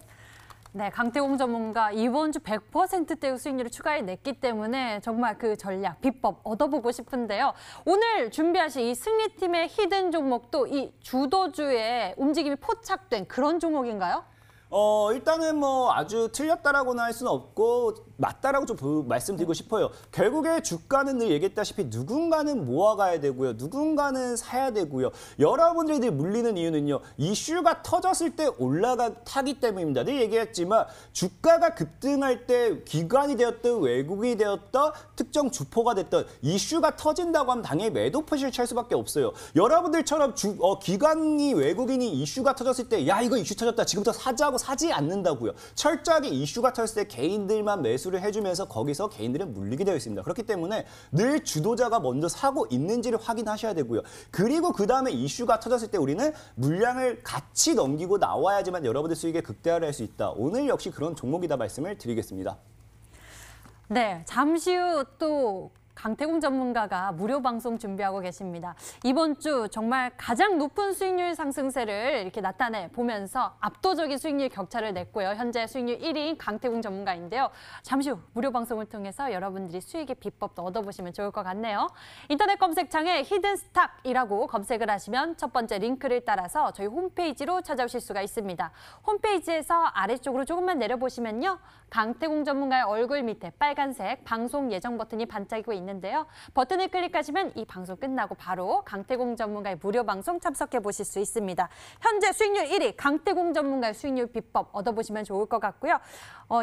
네, 강태공 전문가 이번 주 100%대의 수익률을 추가해 냈기 때문에 정말 그 전략, 비법 얻어보고 싶은데요. 오늘 준비하신 이 승리팀의 히든 종목도 이 주도주의 움직임이 포착된 그런 종목인가요? 일단은 뭐 아주 틀렸다라고는 할 수는 없고 맞다라고 좀 말씀드리고 싶어요. 결국에 주가는 늘 얘기했다시피 누군가는 모아가야 되고요. 누군가는 사야 되고요. 여러분들이 늘 물리는 이유는요. 이슈가 터졌을 때 타기 때문입니다. 늘 얘기했지만 주가가 급등할 때 기관이 되었든 외국인이 되었든 특정 주포가 됐든 이슈가 터진다고 하면 당연히 매도 포지션을 찰 수밖에 없어요. 여러분들처럼 기관이 외국인이 이슈가 터졌을 때 야 이거 이슈 터졌다 지금부터 사자고 사지 않는다고요. 철저하게 이슈가 터졌을 때 개인들만 매수를 해주면서 거기서 개인들은 물리게 되어 있습니다. 그렇기 때문에 늘 주도자가 먼저 사고 있는지를 확인하셔야 되고요. 그리고 그 다음에 이슈가 터졌을 때 우리는 물량을 같이 넘기고 나와야지만 여러분들 수익에 극대화를 할 수 있다. 오늘 역시 그런 종목이다 말씀을 드리겠습니다. 네, 잠시 후 또 강태공 전문가가 무료 방송 준비하고 계십니다. 이번 주 정말 가장 높은 수익률 상승세를 이렇게 나타내 보면서 압도적인 수익률 격차를 냈고요. 현재 수익률 1위인 강태공 전문가인데요. 잠시 후 무료 방송을 통해서 여러분들이 수익의 비법도 얻어보시면 좋을 것 같네요. 인터넷 검색창에 히든스탁이라고 검색을 하시면 첫 번째 링크를 따라서 저희 홈페이지로 찾아오실 수가 있습니다. 홈페이지에서 아래쪽으로 조금만 내려보시면요. 강태공 전문가의 얼굴 밑에 빨간색 방송 예정 버튼이 반짝이고 있는데요. 버튼을 클릭하시면 이 방송 끝나고 바로 강태공 전문가의 무료 방송 참석해 보실 수 있습니다. 현재 수익률 1위 강태공 전문가의 수익률 비법 얻어보시면 좋을 것 같고요.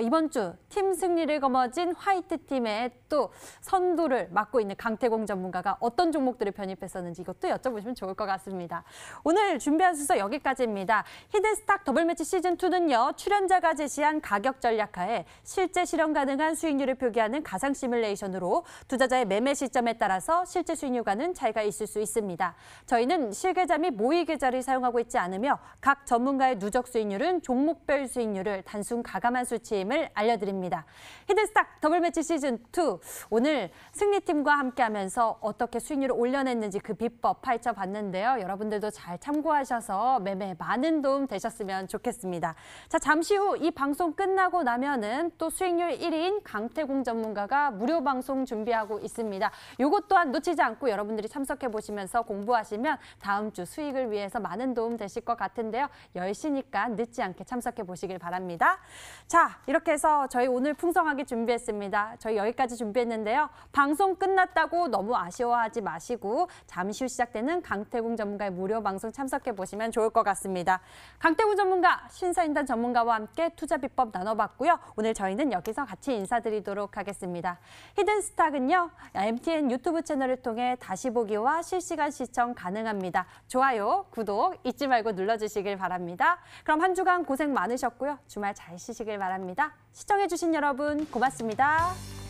이번 주 팀 승리를 거머쥔 화이트팀의 또 선두를 맡고 있는 강태공 전문가가 어떤 종목들을 편입했었는지 이것도 여쭤보시면 좋을 것 같습니다. 오늘 준비한 순서 여기까지입니다. 히든스탁 더블매치 시즌2는요. 출연자가 제시한 가격 전략하에 실제 실현 가능한 수익률을 표기하는 가상 시뮬레이션으로 투자자의 매매 시점에 따라서 실제 수익률과는 차이가 있을 수 있습니다. 저희는 실계좌 및 모의 계좌를 사용하고 있지 않으며 각 전문가의 누적 수익률은 종목별 수익률을 단순 가감한 수치임을 알려드립니다. 히든스탁 더블매치 시즌2 오늘 승리팀과 함께하면서 어떻게 수익률을 올려냈는지 그 비법 파헤쳐봤는데요. 여러분들도 잘 참고하셔서 매매에 많은 도움 되셨으면 좋겠습니다. 자, 잠시 후 이 방송 끝나고 나면은 또 수익률 1위인 강태공 전문가가 무료 방송 준비하고 진행하고 있습니다. 요것 또한 놓치지 않고 여러분들이 참석해 보시면서 공부하시면 다음 주 수익을 위해서 많은 도움 되실 것 같은데요. 10시니까 늦지 않게 참석해 보시길 바랍니다. 자, 이렇게 해서 저희 오늘 풍성하게 준비했습니다. 저희 여기까지 준비했는데요. 방송 끝났다고 너무 아쉬워하지 마시고 잠시 후 시작되는 강태궁 전문가의 무료 방송 참석해 보시면 좋을 것 같습니다. 강태궁 전문가, 신사임당 전문가와 함께 투자 비법 나눠봤고요. 오늘 저희는 여기서 같이 인사드리도록 하겠습니다. 히든스탁은요, MTN 유튜브 채널을 통해 다시 보기와 실시간 시청 가능합니다. 좋아요, 구독 잊지 말고 눌러주시길 바랍니다. 그럼 한 주간 고생 많으셨고요. 주말 잘 쉬시길 바랍니다. 시청해주신 여러분 고맙습니다.